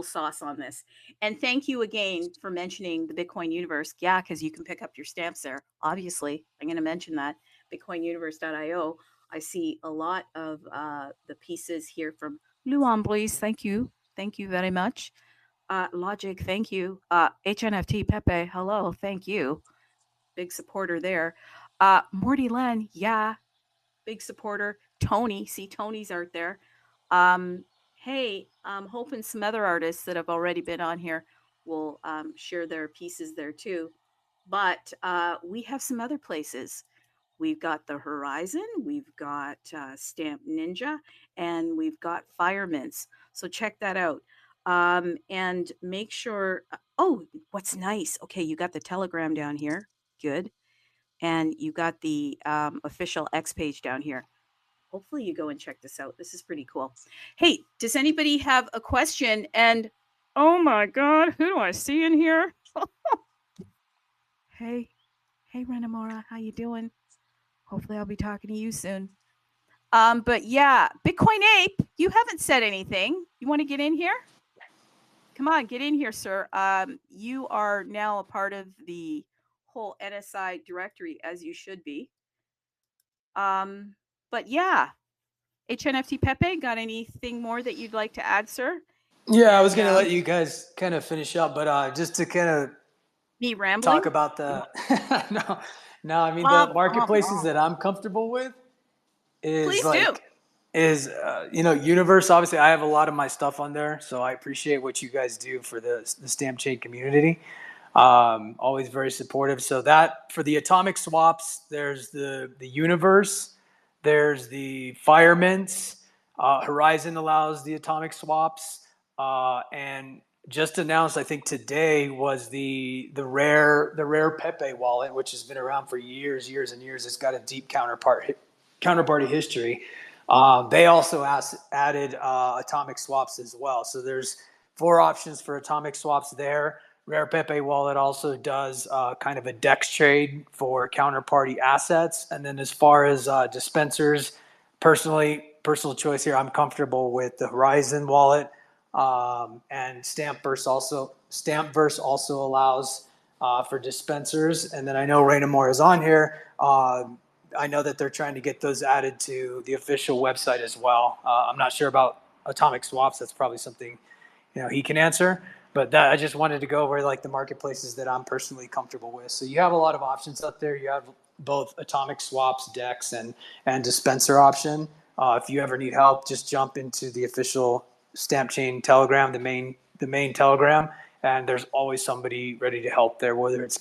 sauce on this. And thank you again for mentioning the Bitcoin Universe. Yeah, because you can pick up your stamps there. Obviously, I'm going to mention that bitcoinuniverse.io. I see a lot of the pieces here from Luan, please. Thank you. Thank you very much. Logic, thank you. HNFT Pepe, hello, thank you. Big supporter there. Morty Len, yeah, big supporter. Tony, see Tony's art there. Hey, I'm hoping some other artists that have already been on here will share their pieces there too. But we have some other places. We've got the Horizon, we've got Stamp Ninja, and we've got Firemints. So check that out. And make sure, oh, what's nice. Okay, you got the Telegram down here. Good. And you got the official X page down here. Hopefully you go and check this out. This is pretty cool. Hey, does anybody have a question? And oh my God, who do I see in here? Hey, Renamora, how you doing? Hopefully I'll be talking to you soon. But yeah, Bitcoin Ape, you haven't said anything. You want to get in here? Come on, get in here, sir. You are now a part of the whole NSI directory, as you should be. But yeah, HNFT Pepe, got anything more that you'd like to add, sir? Yeah, I was going to let you guys kind of finish up, but just to kind of me rambling, talk about the no, I mean the marketplaces that I'm comfortable with is Universe. Obviously, I have a lot of my stuff on there, so I appreciate what you guys do for the stamp chain community. Always very supportive. So that for the atomic swaps, there's the Universe, there's the Firemints. Horizon allows the atomic swaps, and just announced, I think today, was the rare Pepe wallet, which has been around for years and years. It's got a deep counterparty history. They also added atomic swaps as well. So there's 4 options for atomic swaps there. Rare Pepe wallet also does kind of a DEX trade for counterparty assets. And then as far as dispensers, personal choice here, I'm comfortable with the Horizon wallet. And Stampverse also allows for dispensers. And then I know Rainamore is on here. I know that they're trying to get those added to the official website as well. I'm not sure about atomic swaps. That's probably something he can answer. But I just wanted to go over like the marketplaces that I'm personally comfortable with. So you have a lot of options out there. You have both atomic swaps, DEX, and dispenser option. If you ever need help, just jump into the official Stamp Chain Telegram, the main Telegram, and there's always somebody ready to help there. Whether it's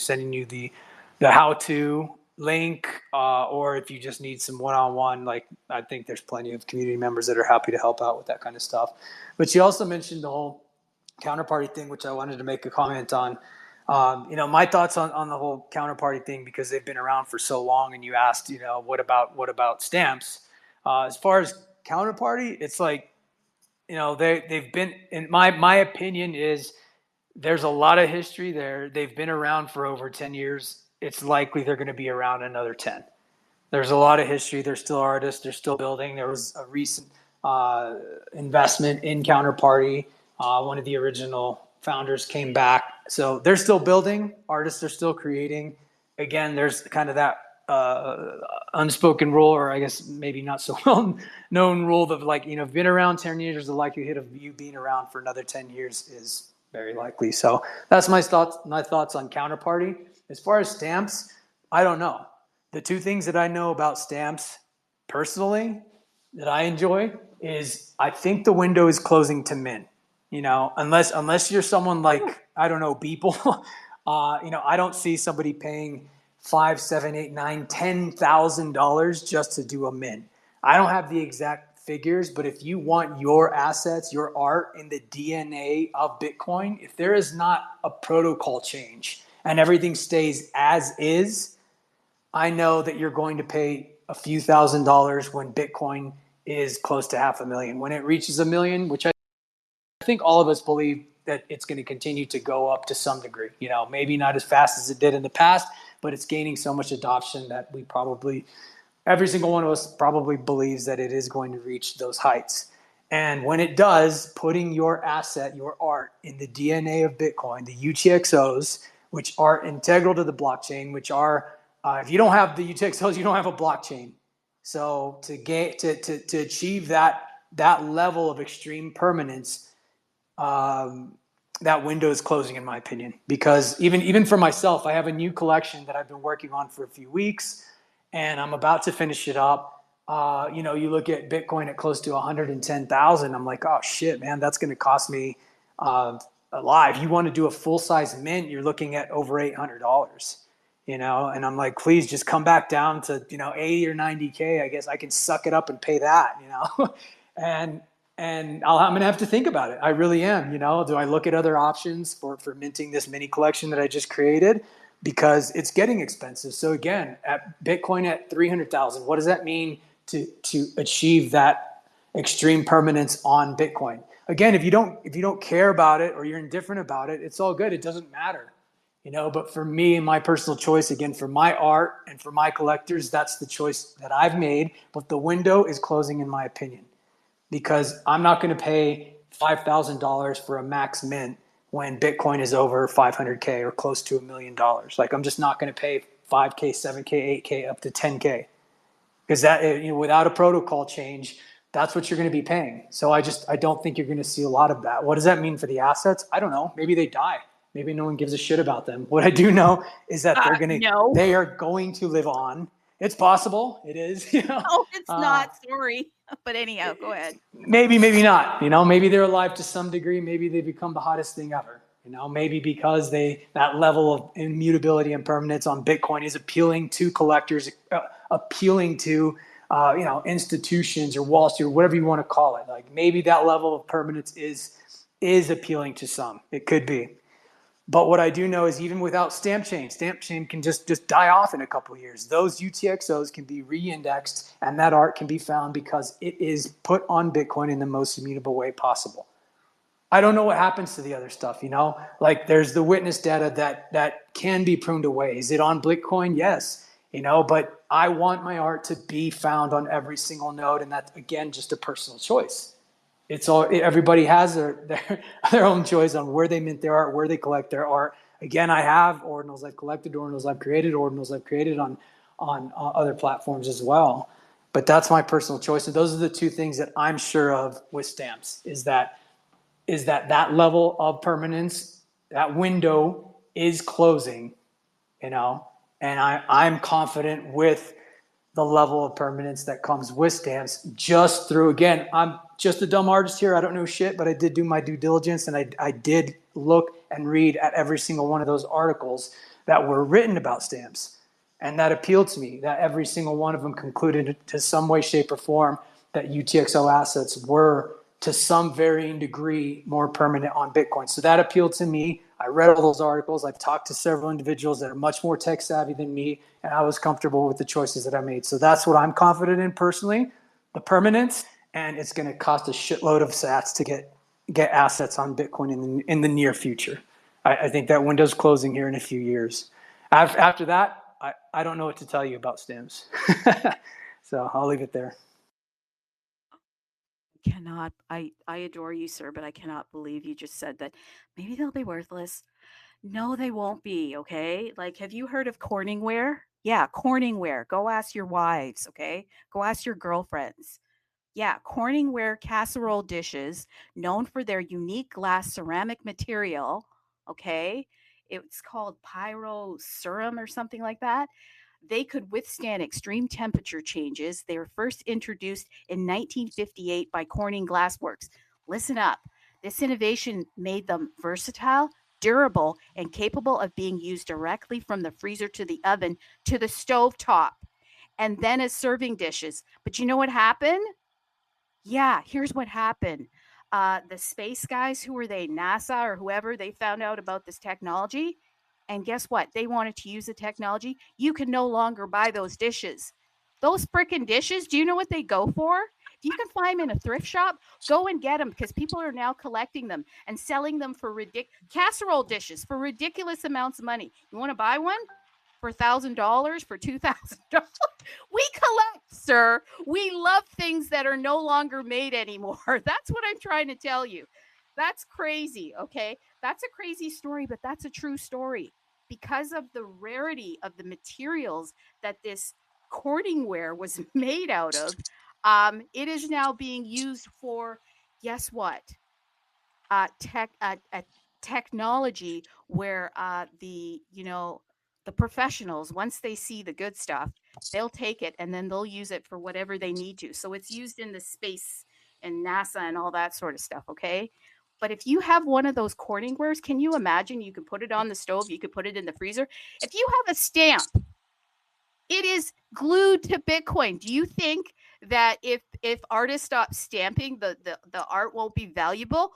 sending you the how-to link, or if you just need some one-on-one, like I think there's plenty of community members that are happy to help out with that kind of stuff. But you also mentioned the whole Counterparty thing, which I wanted to make a comment on. My thoughts on the whole Counterparty thing, because they've been around for so long, and you asked, what about stamps? As far as Counterparty, it's like, they've been, in my opinion is there's a lot of history there. They've been around for over 10 years. It's likely they're going to be around another 10. There's a lot of history. They're still artists. They're still building. There was a recent investment in Counterparty. One of the original founders came back. So they're still building. Artists are still creating. Again, there's kind of that unspoken rule, or I guess maybe not so well known rule of like, been around 10 years, the likelihood of you being around for another 10 years is very likely. So that's my thoughts on Counterparty. As far as stamps, I don't know. The two things that I know about stamps personally that I enjoy is I think the window is closing to mint. Unless you're someone like, I don't know, Beeple, I don't see somebody paying $5,000, $7,000, $8,000, $9,000, $10,000 just to do a mint. I don't have the exact figures, but if you want your assets, your art in the DNA of Bitcoin, if there is not a protocol change and everything stays as is, I know that you're going to pay a few $1,000s when Bitcoin is close to 500,000. When it reaches 1 million, which I think all of us believe that it's going to continue to go up to some degree, maybe not as fast as it did in the past, but it's gaining so much adoption that every single one of us probably believes that it is going to reach those heights. And when it does, putting your asset, your art in the DNA of Bitcoin, the UTXOs, which are integral to the blockchain, which are, if you don't have the UTXOs, you don't have a blockchain. So to achieve that level of extreme permanence, that window is closing, in my opinion, because even for myself, I have a new collection that I've been working on for a few weeks, and I'm about to finish it up. You look at Bitcoin at close to 110,000. I'm like, oh shit, man, that's going to cost me a lot. If you want to do a full size mint, you're looking at over $800. And I'm like, please just come back down to 80 or 90K. I guess I can suck it up and pay that. And I'm going to have to think about it. I really am. Do I look at other options for minting this mini collection that I just created? Because it's getting expensive. So again, at Bitcoin at 300,000, what does that mean to achieve that extreme permanence on Bitcoin? Again, if you don't care about it or you're indifferent about it, it's all good. It doesn't matter. But for me and my personal choice, again, for my art and for my collectors, that's the choice that I've made. But the window is closing, in my opinion, because I'm not going to pay $5,000 for a max mint when Bitcoin is over 500K or close to $1 million. Like, I'm just not going to pay 5K, 7K, 8K, up to 10K, because that, without a protocol change, that's what you're going to be paying. So I don't think you're going to see a lot of that. What does that mean for the assets? I don't know. Maybe they die. Maybe no one gives a shit about them. What I do know is that they are going to live on. It's possible. It is. No, it's not. Sorry. But anyhow, go ahead. Maybe not. Maybe they're alive to some degree. Maybe they become the hottest thing ever. Maybe because that level of immutability and permanence on Bitcoin is appealing to collectors, appealing to institutions or Wall Street or whatever you want to call it. Like, maybe that level of permanence is appealing to some. It could be. But what I do know is even without Stamp Chain can just die off in a couple of years. Those UTXOs can be re-indexed, and that art can be found because it is put on Bitcoin in the most immutable way possible. I don't know what happens to the other stuff, you know? Like there's the witness data that can be pruned away. Is it on Bitcoin? Yes, you know, but I want my art to be found on every single node. And that's, again, just a personal choice. It's all, everybody has their own choice on where they mint their art, where they collect their art. Again, I have ordinals I've collected, ordinals I've created, ordinals I've created on other platforms as well. But that's my personal choice. And those are the two things that I'm sure of with stamps is that level of permanence, that window is closing, you know, and I'm confident with the level of permanence that comes with stamps just through, again, I'm just a dumb artist here. I don't know shit, but I did do my due diligence and I did look and read at every single one of those articles that were written about stamps. And that appealed to me, that every single one of them concluded to some way, shape, or form that UTXO assets were to some varying degree more permanent on Bitcoin. So that appealed to me. I read all those articles. I've talked to several individuals that are much more tech savvy than me, and I was comfortable with the choices that I made. So that's what I'm confident in personally, the permanence, and it's going to cost a shitload of sats to get assets on Bitcoin in the near future. I think that window's closing here in a few years. After that, I don't know what to tell you about stamps. So I'll leave it there. I adore you, sir, but I cannot believe you just said that maybe they'll be worthless. No, they won't be, okay? Like, have you heard of Corningware? Yeah, Corningware. Go ask your wives, okay? Go ask your girlfriends. Yeah, Corningware casserole dishes, known for their unique glass ceramic material, okay? It's called pyroceram or something like that. They could withstand extreme temperature changes. They were first introduced in 1958 by Corning Glassworks. Listen up. This innovation made them versatile, durable, and capable of being used directly from the freezer to the oven to the stove top and then as serving dishes. But you know what happened? Yeah, here's what happened. The space guys, who were they, NASA or whoever, they found out about this technology. And guess what? They wanted to use the technology. You can no longer buy those dishes. Those freaking dishes, do you know what they go for? If you can find them in a thrift shop, go and get them because people are now collecting them and selling them for casserole dishes for ridiculous amounts of money. You want to buy one? For $1,000, for $2,000. We collect, sir. We love things that are no longer made anymore. That's what I'm trying to tell you. That's crazy, okay? That's a crazy story, but that's a true story. Because of the rarity of the materials that this Corningware was made out of, it is now being used for, guess what? Technology where the professionals, once they see the good stuff, they'll take it and then they'll use it for whatever they need to. So it's used in the space and NASA and all that sort of stuff, okay? But if you have one of those Corningwares, can you imagine you could put it on the stove, you could put it in the freezer? If you have a stamp, it is glued to Bitcoin. Do you think that if artists stop stamping, the art won't be valuable?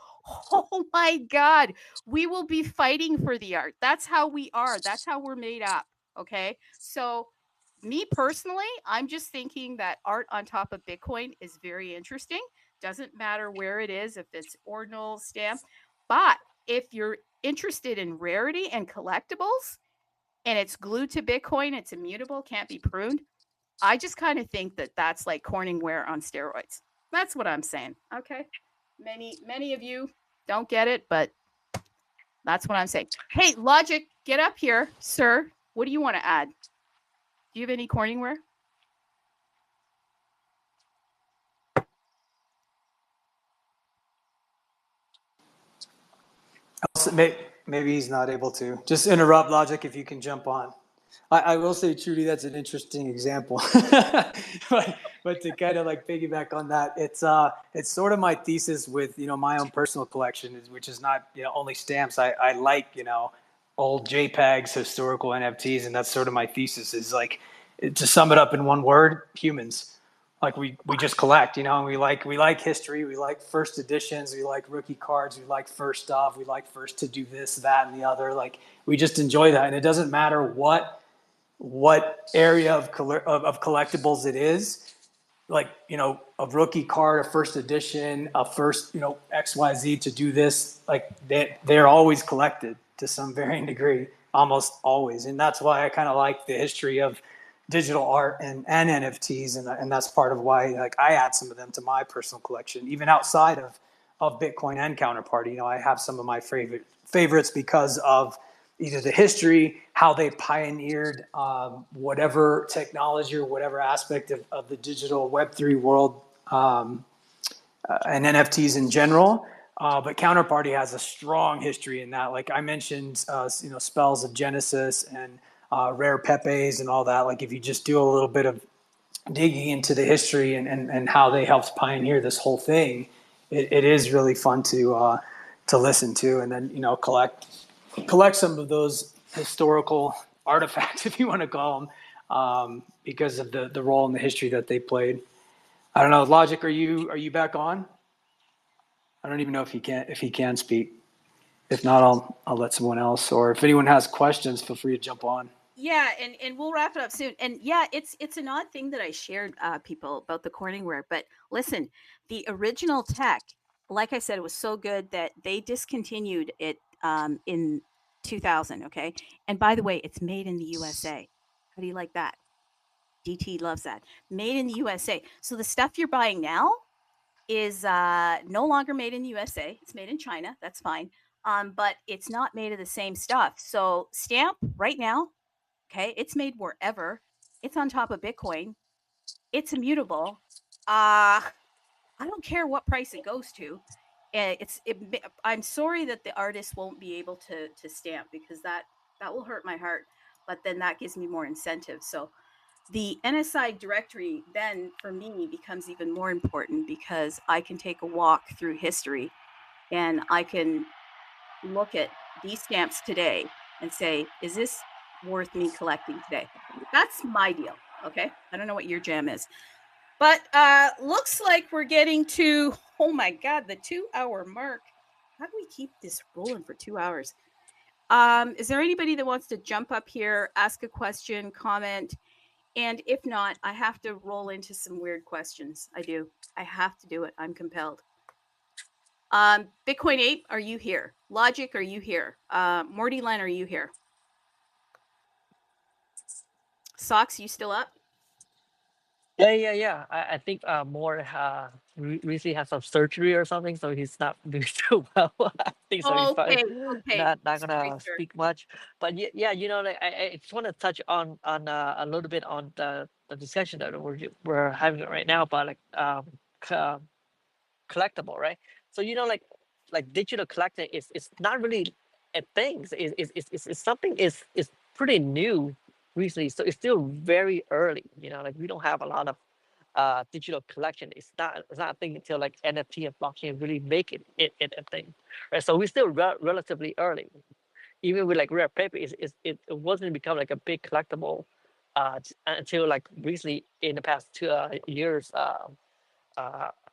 Oh my God, we will be fighting for the art. That's how we are. That's how we're made up. Okay, so me personally, I'm just thinking that art on top of Bitcoin is very interesting. Doesn't matter where it is, if it's ordinal, stamp, but if you're interested in rarity and collectibles, and it's glued to Bitcoin, it's immutable, can't be pruned. I just kind of think that that's like Corningware on steroids. That's what I'm saying. Okay. Many of you don't get it, but that's what I'm saying. Hey, Logic, get up here, sir. What do you want to add? Do you have any Corningware? Maybe he's not able to. Just interrupt, Logic, if you can jump on. I will say, Trudee, that's an interesting example. but to kind of like piggyback on that, it's sort of my thesis with, my own personal collection, which is not, only stamps. I like, old JPEGs, historical NFTs, and that's sort of my thesis is like, to sum it up in one word, humans. Like we just collect, and we like history, we like first editions, we like rookie cards, we like first stuff, we like first to do this, that, and the other. Like we just enjoy that, and it doesn't matter what area of collectibles it is. like, you know, a rookie card, a first edition, a first, you know, XYZ to do this, like they're always collected to some varying degree, almost always. And that's why I kind of like the history of digital art and NFTs. And that's part of why, like, I add some of them to my personal collection, even outside of Bitcoin and Counterparty. You know, I have some of my favorites because of either the history, how they pioneered whatever technology or whatever aspect of the digital Web3 world, and NFTs in general. But Counterparty has a strong history in that. Like I mentioned, you know, spells of Genesis and rare Pepes and all that. Like if you just do a little bit of digging into the history and how they helped pioneer this whole thing, it is really fun to listen to, and then, you know, collect some of those historical artifacts, if you want to call them, because of the role in the history that they played. I don't know, Logic, are you back on? I don't even know if he can speak. If not, I'll let someone else, or if anyone has questions, feel free to jump on. Yeah, and we'll wrap it up soon. And yeah, it's an odd thing that I shared people about the Corningware, but listen, the original tech, like I said, it was so good that they discontinued it in 2000. Okay, and by the way, it's made in the USA. How do you like that? DT loves that. Made in the USA. So the stuff you're buying now is no longer made in the USA. It's made in China. That's fine. But it's not made of the same stuff. So stamp right now. Okay, it's made wherever. It's on top of Bitcoin. It's immutable. I don't care what price it goes to. I'm sorry that the artist won't be able to stamp, because that will hurt my heart. But then that gives me more incentive. So the NSI Directory then for me becomes even more important, because I can take a walk through history and I can look at these stamps today and say, is this worth me collecting today? That's my deal. Okay. I don't know what your jam is, but looks like we're getting to, oh my God, the 2-hour mark. How do we keep this rolling for 2 hours? Is there anybody that wants to jump up here, ask a question, comment? And if not, I have to roll into some weird questions. I do. I have to do it. I'm compelled. Bitcoin Ape, are you here? Logic, are you here? Morty Len, are you here? Socks, you still up? Yeah. I think more recently has some surgery or something, so he's not doing too well. I think so. He's probably Okay. not Sorry, gonna sir. speak much. But yeah, you know, like I just want to touch on a little bit on the discussion that we're having right now about like collectible, right? So you know, like digital collecting is not really a thing. It's something is pretty new recently. So it's still very early. You know, like we don't have a lot of digital collection. It's not a thing until like NFT and blockchain really make it a thing, right? So we're still relatively early. Even with like rare paper, it wasn't become like a big collectible until like recently in the past 2 years.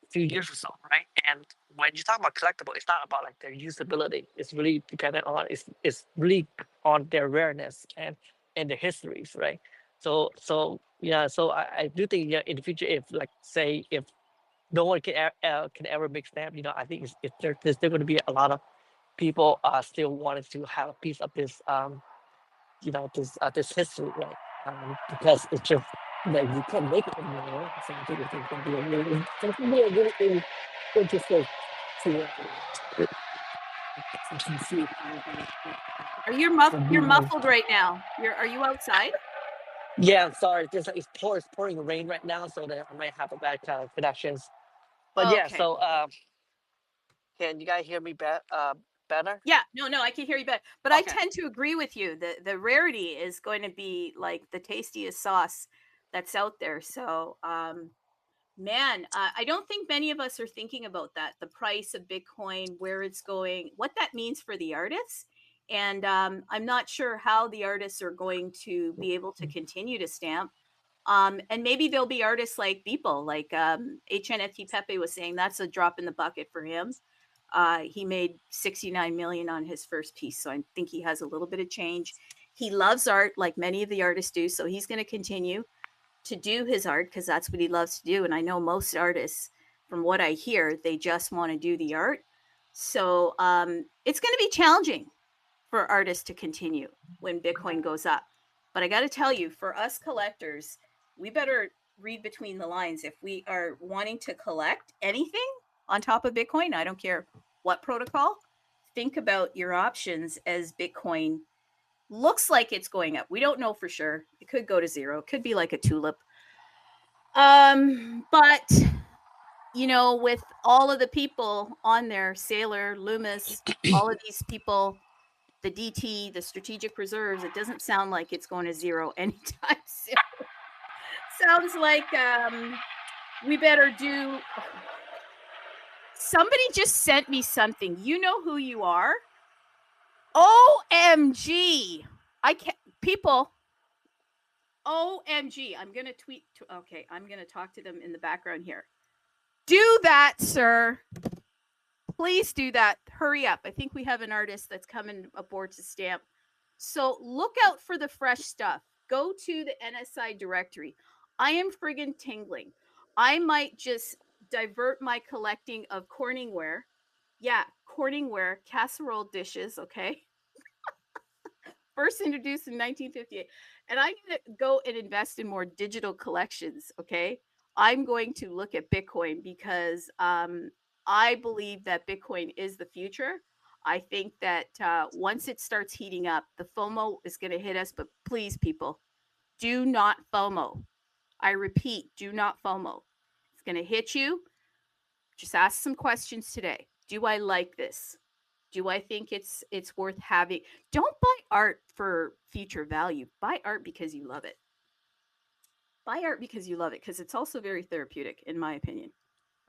Few years or so, right? And when you talk about collectible, it's not about like their usability. It's really dependent on it's really on their rareness and their histories, right? So yeah, so I do think, yeah, in the future, if like say if no one can ever make stamp, you know, I think there's still going to be a lot of people still wanting to have a piece of this you know, this history, right? Because it's just like you can't make it anymore. So I think it's going to be a really interesting to see. You're muffled right now. Are you outside? Yeah, I'm sorry. It's pouring rain right now, so that I might have a bad connections. But yeah, Okay. so can you guys hear me better? Yeah, no, I can hear you better. But I Okay. tend to agree with you. The rarity is going to be like the tastiest sauce that's out there. So man, I don't think many of us are thinking about that. The price of Bitcoin, where it's going, what that means for the artists. And I'm not sure how the artists are going to be able to continue to stamp. And maybe there'll be artists like Beeple, like HNFT Pepe was saying, that's a drop in the bucket for him. He made 69 million on his first piece. So I think he has a little bit of change. He loves art like many of the artists do. So he's going to continue to do his art because that's what he loves to do. And I know most artists, from what I hear, they just want to do the art. So it's going to be challenging for artists to continue when Bitcoin goes up. But I got to tell you, for us collectors, we better read between the lines. If we are wanting to collect anything on top of Bitcoin, I don't care what protocol, think about your options as Bitcoin looks like it's going up. We don't know for sure. It could go to zero. It could be like a tulip. But you know, with all of the people on there, Sailor, Loomis, all of these people, the DT, the strategic reserves, it doesn't sound like it's going to zero anytime soon. Sounds like we better do. Somebody just sent me something. You know who you are? OMG. I can't, people. OMG. I'm going to tweet. Okay, I'm going to talk to them in the background here. Do that, sir. Please do that. Hurry up. I think we have an artist that's coming aboard to stamp. So look out for the fresh stuff. Go to the NSI Directory. I am friggin' tingling. I might just divert my collecting of Corningware. Yeah, Corningware casserole dishes, okay? First introduced in 1958. And I'm going to go and invest in more digital collections, okay? I'm going to look at Bitcoin because I believe that Bitcoin is the future. I think that once it starts heating up, the FOMO is going to hit us. But please, people, do not FOMO. I repeat, do not FOMO. It's going to hit you. Just ask some questions today. Do I like this? Do I think it's worth having? Don't buy art for future value. Buy art because you love it. Buy art because you love it, because it's also very therapeutic, in my opinion.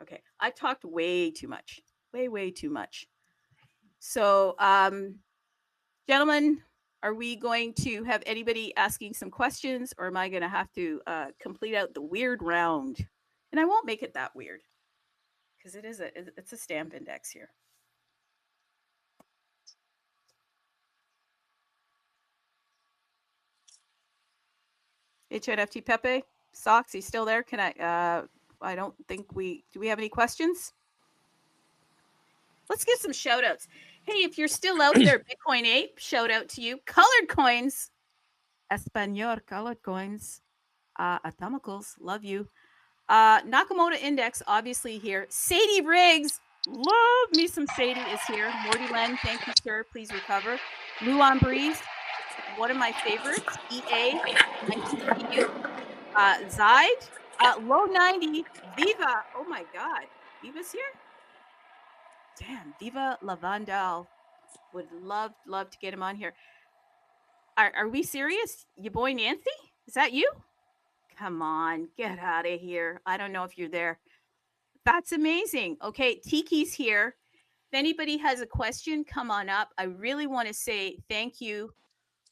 Okay, I've talked way too much. Way too much. So, gentlemen, are we going to have anybody asking some questions, or am I going to have to complete out the weird round? And I won't make it that weird, because it's a stamp index here. HNFT Pepe, Socks, he's still there? Can I don't think do we have any questions? Let's get some shout outs. Hey, if you're still out there, Bitcoin Ape, shout out to you. Colored coins, Espanol colored coins, Atomicals, love you. Nakamoto Index, obviously here. Sadie Briggs, love me some Sadie is here. Morty Len, thank you, sir. Please recover. Luan Breeze, one of my favorites. EA, nice to see you. Zide, low 90. Viva, oh my God, Viva's here. Damn, Viva Lavandal. Would love to get him on here. Are we serious? Your boy Nancy? Is that you? Come on, get out of here. I don't know if you're there. That's amazing. Okay, Tiki's here. If anybody has a question, come on up. I really want to say thank you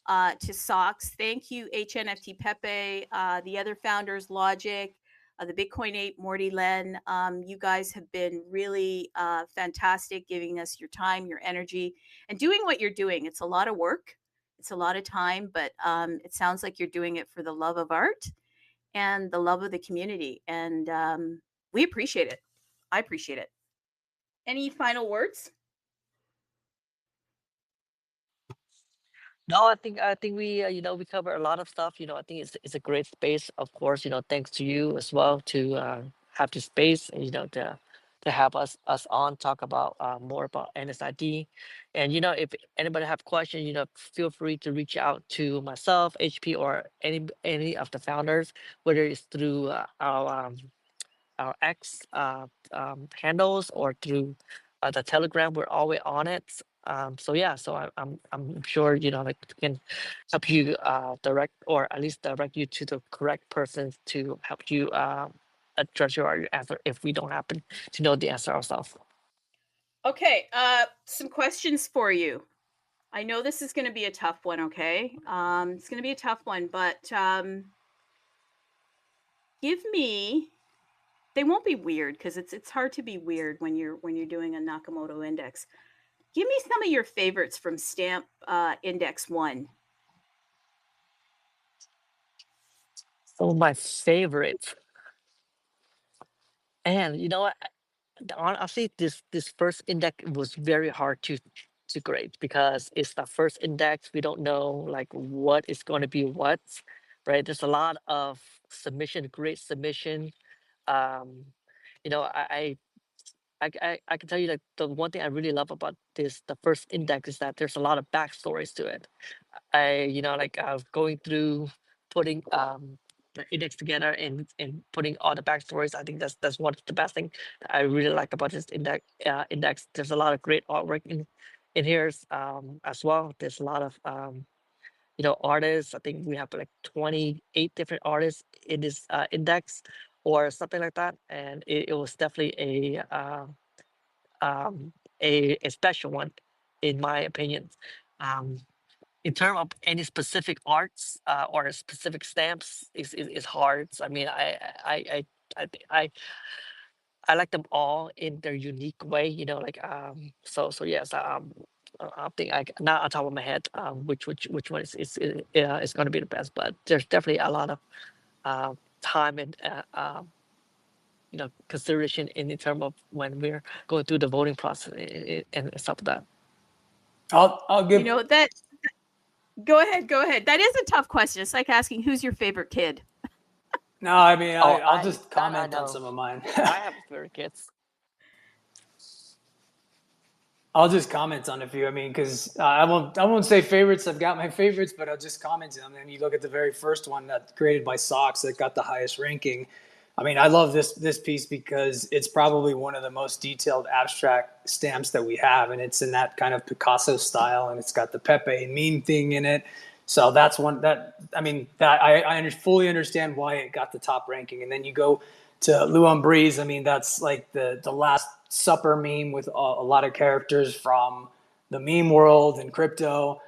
to Socks. Thank you, HNFT Pepe, the other founders, Logic, the Bitcoin Ape, Morty Len. You guys have been really fantastic, giving us your time, your energy, and doing what you're doing. It's a lot of work. It's a lot of time, but it sounds like you're doing it for the love of art and the love of the community. And we appreciate it. I appreciate it. Any final words? No, I think we we cover a lot of stuff. I think it's a great space. Of course, thanks to you as well to have this space. And, to have us on talk about more about NSID. And if anybody have questions, feel free to reach out to myself, HP, or any of the founders, whether it's through our X handles or through the Telegram. We're always on it. So yeah, so I'm sure like can help you direct, or at least direct you to the correct person to help you address your answer if we don't happen to know the answer ourselves. Okay, some questions for you. I know this is going to be a tough one. Okay, it's going to be a tough one, but give me. They won't be weird because it's hard to be weird when you're doing a Nakamoto Index. Give me some of your favorites from Stamp Index 1. Some of my favorites. And you know what? Honestly, this first index was very hard to grade because it's the first index. We don't know like what is going to be what, right? There's a lot of submission, great submission. Um, you know, I can tell you that the one thing I really love about the first index is that there's a lot of backstories to it. You know, like going through putting the index together and putting all the backstories. I think that's one of the best thing that I really like about this index. There's a lot of great artwork in here as well. There's a lot of you know, artists. I think we have like 28 different artists in this index or something like that, and it was definitely a special one in my opinion. Um, in terms of any specific arts or specific stamps is hard. I mean, I thi- I like them all in their unique way. You know, like so yes. I think not on top of my head which one is going to be the best, but there's definitely a lot of time and you know, consideration in terms of when we're going through the voting process and stuff like that. I'll You give. know that. Go ahead. Go ahead. That is a tough question. It's like asking who's your favorite kid. No, I mean, Oh, I'll just that I comment on know. some of mine. I have favorite kids. I'll just comment on a few. I mean, because I won't say favorites. I've got my favorites, but I'll just comment on them. And you look at the very first one that's created by Socks that got the highest ranking. I mean, I love this piece because it's probably one of the most detailed abstract stamps that we have, and it's in that kind of Picasso style, and it's got the Pepe and meme thing in it. So that's one that I mean that I fully understand why it got the top ranking. And then you go to Luan Breeze. I mean, that's like the Last Supper meme with a lot of characters from the meme world and crypto.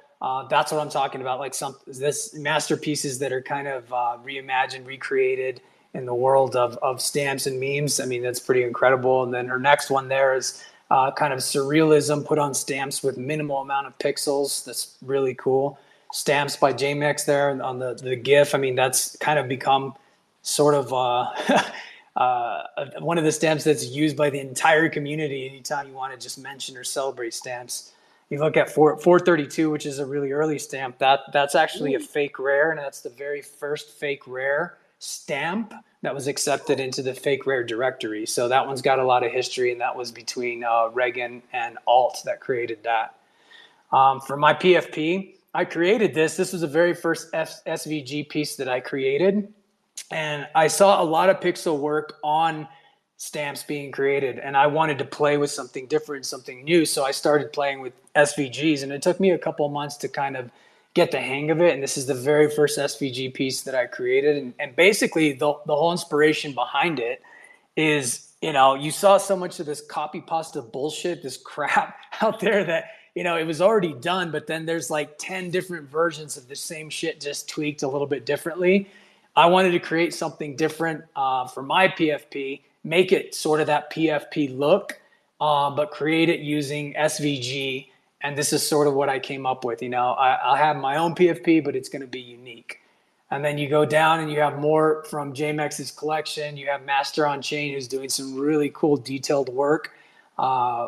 That's what I'm talking about. Like this masterpieces that are kind of reimagined, recreated in the world of stamps and memes. I mean, that's pretty incredible. And then her next one there is kind of surrealism put on stamps with minimal amount of pixels. That's really cool. Stamps by JMX there on the GIF. I mean, that's kind of become sort of one of the stamps that's used by the entire community anytime you want to just mention or celebrate stamps. You look at 432, which is a really early stamp. That's actually a fake rare, and that's the very first fake rare stamp that was accepted into the fake rare directory. So that one's got a lot of history, and that was between Reagan and Alt that created that. For my PFP, I created this. This was the very first SVG piece that I created. And I saw a lot of pixel work on stamps being created, and I wanted to play with something different, something new. So I started playing with SVGs, and it took me a couple of months to kind of get the hang of it. And this is the very first SVG piece that I created. And basically the whole inspiration behind it is, you know, you saw so much of this copy pasta bullshit, this crap out there that, you know, it was already done, but then there's like 10 different versions of the same shit just tweaked a little bit differently. I wanted to create something different for my PFP, make it sort of that PFP look, but create it using SVG. And this is sort of what I came up with. You know, I'll have my own PFP, but it's going to be unique. And then you go down and you have more from JMX's collection. You have Master on Chain, who's doing some really cool detailed work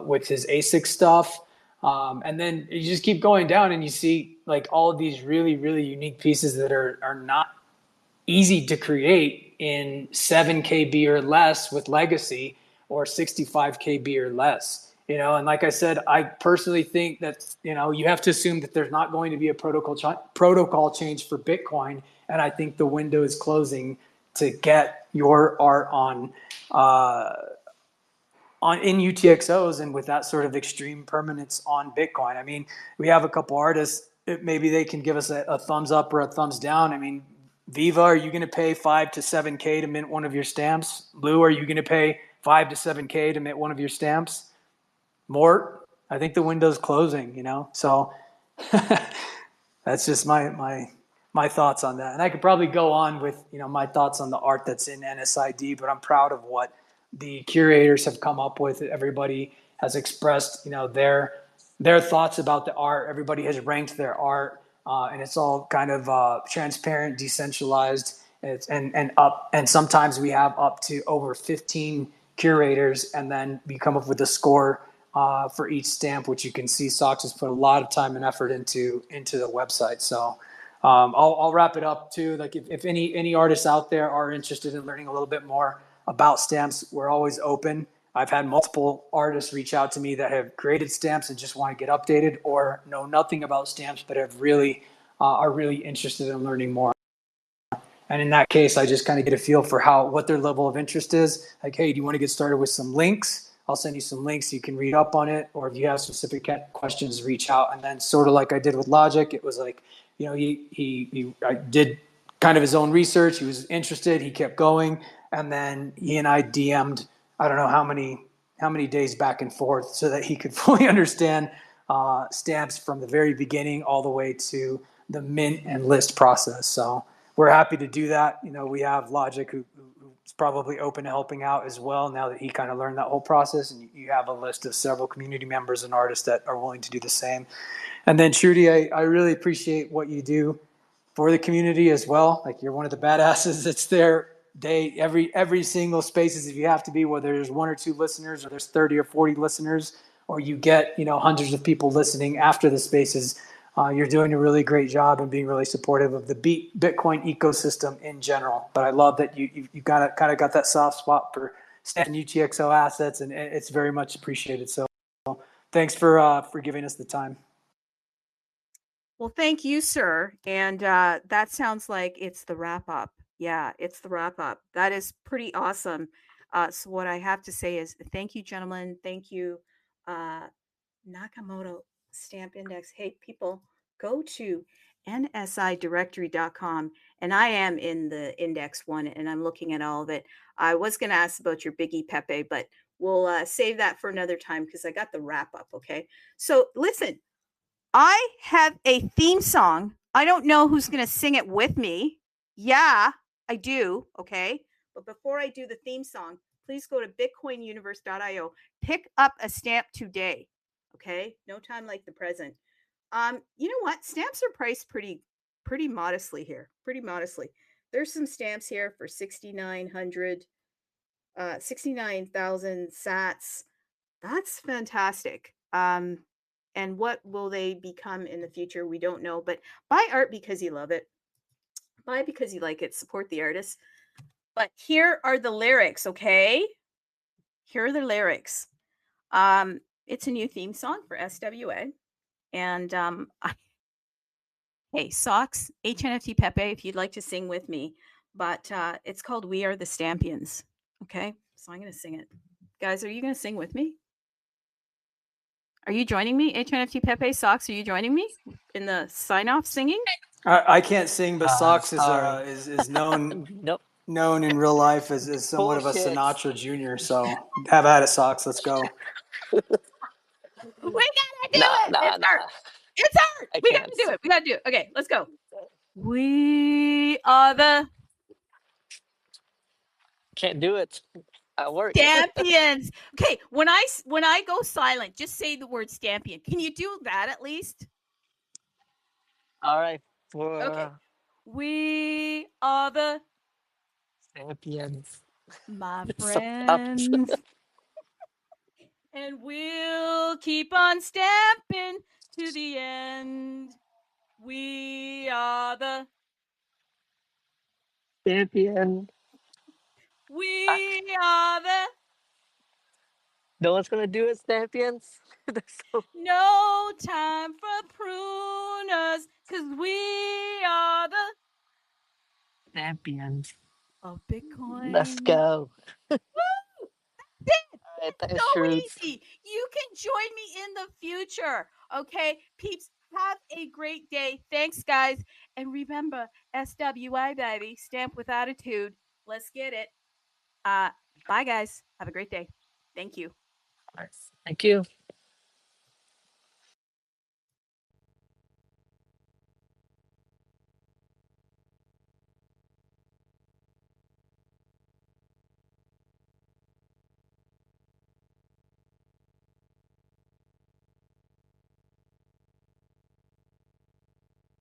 with his ASIC stuff. And then you just keep going down and you see like all of these really, really unique pieces that are not easy to create in 7 KB or less with legacy, or 65 KB or less. You know, and like I said, I personally think that, you know, you have to assume that there's not going to be a protocol change for Bitcoin, and I think the window is closing to get your art on in UTXOs and with that sort of extreme permanence on Bitcoin. I mean, we have a couple artists. Maybe they can give us a thumbs up or a thumbs down. I mean, Viva, are you going to pay 5 to 7K to mint one of your stamps? Lou, are you going to pay 5 to 7K to mint one of your stamps? Mort, I think the window's closing, you know? So that's just my thoughts on that. And I could probably go on with, you know, my thoughts on the art that's in NSID, but I'm proud of what the curators have come up with. Everybody has expressed, you know, their thoughts about the art. Everybody has ranked their art, and it's all kind of transparent, decentralized, It's and sometimes we have up to over 15 curators, and then we come up with a score for each stamp, which you can see Socks has put a lot of time and effort into the website. So I'll wrap it up too. Like if any artists out there are interested in learning a little bit more about stamps, we're always open. I've had multiple artists reach out to me that have created stamps and just want to get updated, or know nothing about stamps but have really are really interested in learning more. And in that case, I just kind of get a feel for what their level of interest is. Like, hey, do you want to get started with some links? I'll send you some links so you can read up on it. Or if you have specific questions, reach out. And then sort of like I did with Logic, it was like, you know, he did kind of his own research. He was interested. He kept going. And then he and I DM'd, I don't know how many days back and forth so that he could fully understand stamps from the very beginning all the way to the mint and list process. So we're happy to do that. You know, we have Logic who's probably open to helping out as well now that he kind of learned that whole process. And you have a list of several community members and artists that are willing to do the same. And then Trudee, I really appreciate what you do for the community as well. Like, you're one of the badasses that's there every single spaces, if you have to be, whether there's 1 or 2 listeners or there's 30 or 40 listeners, or you get, you know, hundreds of people listening after the spaces. You're doing a really great job and being really supportive of the Bitcoin ecosystem in general. But I love that you kind of got that soft spot for Stamp and UTXO assets, and it's very much appreciated. So thanks for giving us the time. Well, thank you, sir. And that sounds like it's the wrap up. Yeah, it's the wrap up. That is pretty awesome. So what I have to say is thank you, gentlemen. Thank you, Nakamoto Stamp Index. Hey, people, go to NSI Directory.com. And I am in the index one, and I'm looking at all of it. I was going to ask about your Biggie Pepe, but we'll save that for another time because I got the wrap up. Okay. So listen, I have a theme song. I don't know who's going to sing it with me. Yeah, I do. Okay. But before I do the theme song, please go to bitcoinuniverse.io. Pick up a stamp today. Okay. No time like the present. You know what? Stamps are priced pretty modestly here. Pretty modestly. There's some stamps here for 6,900, 69,000 sats. That's fantastic. And what will they become in the future? We don't know, but buy art because you love it. Buy because you like it. Support the artists. But here are the lyrics, okay? Here are the lyrics. It's a new theme song for SWA. And hey, Socks, HNFT Pepe, if you'd like to sing with me. But it's called We Are the Stampions. Okay? So I'm going to sing it. Guys, are you going to sing with me? Are you joining me? HNFT Pepe, Socks, are you joining me in the sign-off singing? I can't sing, but Socks Sorry. is known Nope. known in real life as somewhat of a Bullshit. Sinatra Jr. So have at it, Socks. Let's go. We gotta do Nah, it. nah, It's nah. art. It's art. I We can't. gotta do it. We gotta do it. Okay, let's go. We are the Can't do it. I work. Stampions. Okay, when I go silent, just say the word Stampion. Can you do that at least? All right. Okay. We are the Stampions. my So tough. friends. And we'll keep on stamping to the end. We are the Stampion. We are the No one's gonna do it, Stampions. So... no time for pruners, cause we are the Stampions. of Bitcoin. Let's go. Woo! All right, thanks, So Trudes. easy. You can join me in the future. Okay, peeps, have a great day. Thanks, guys. And remember, SWA, baby, stamp with attitude. Let's get it. Bye, guys. Have a great day. Thank you. All right. Thank you.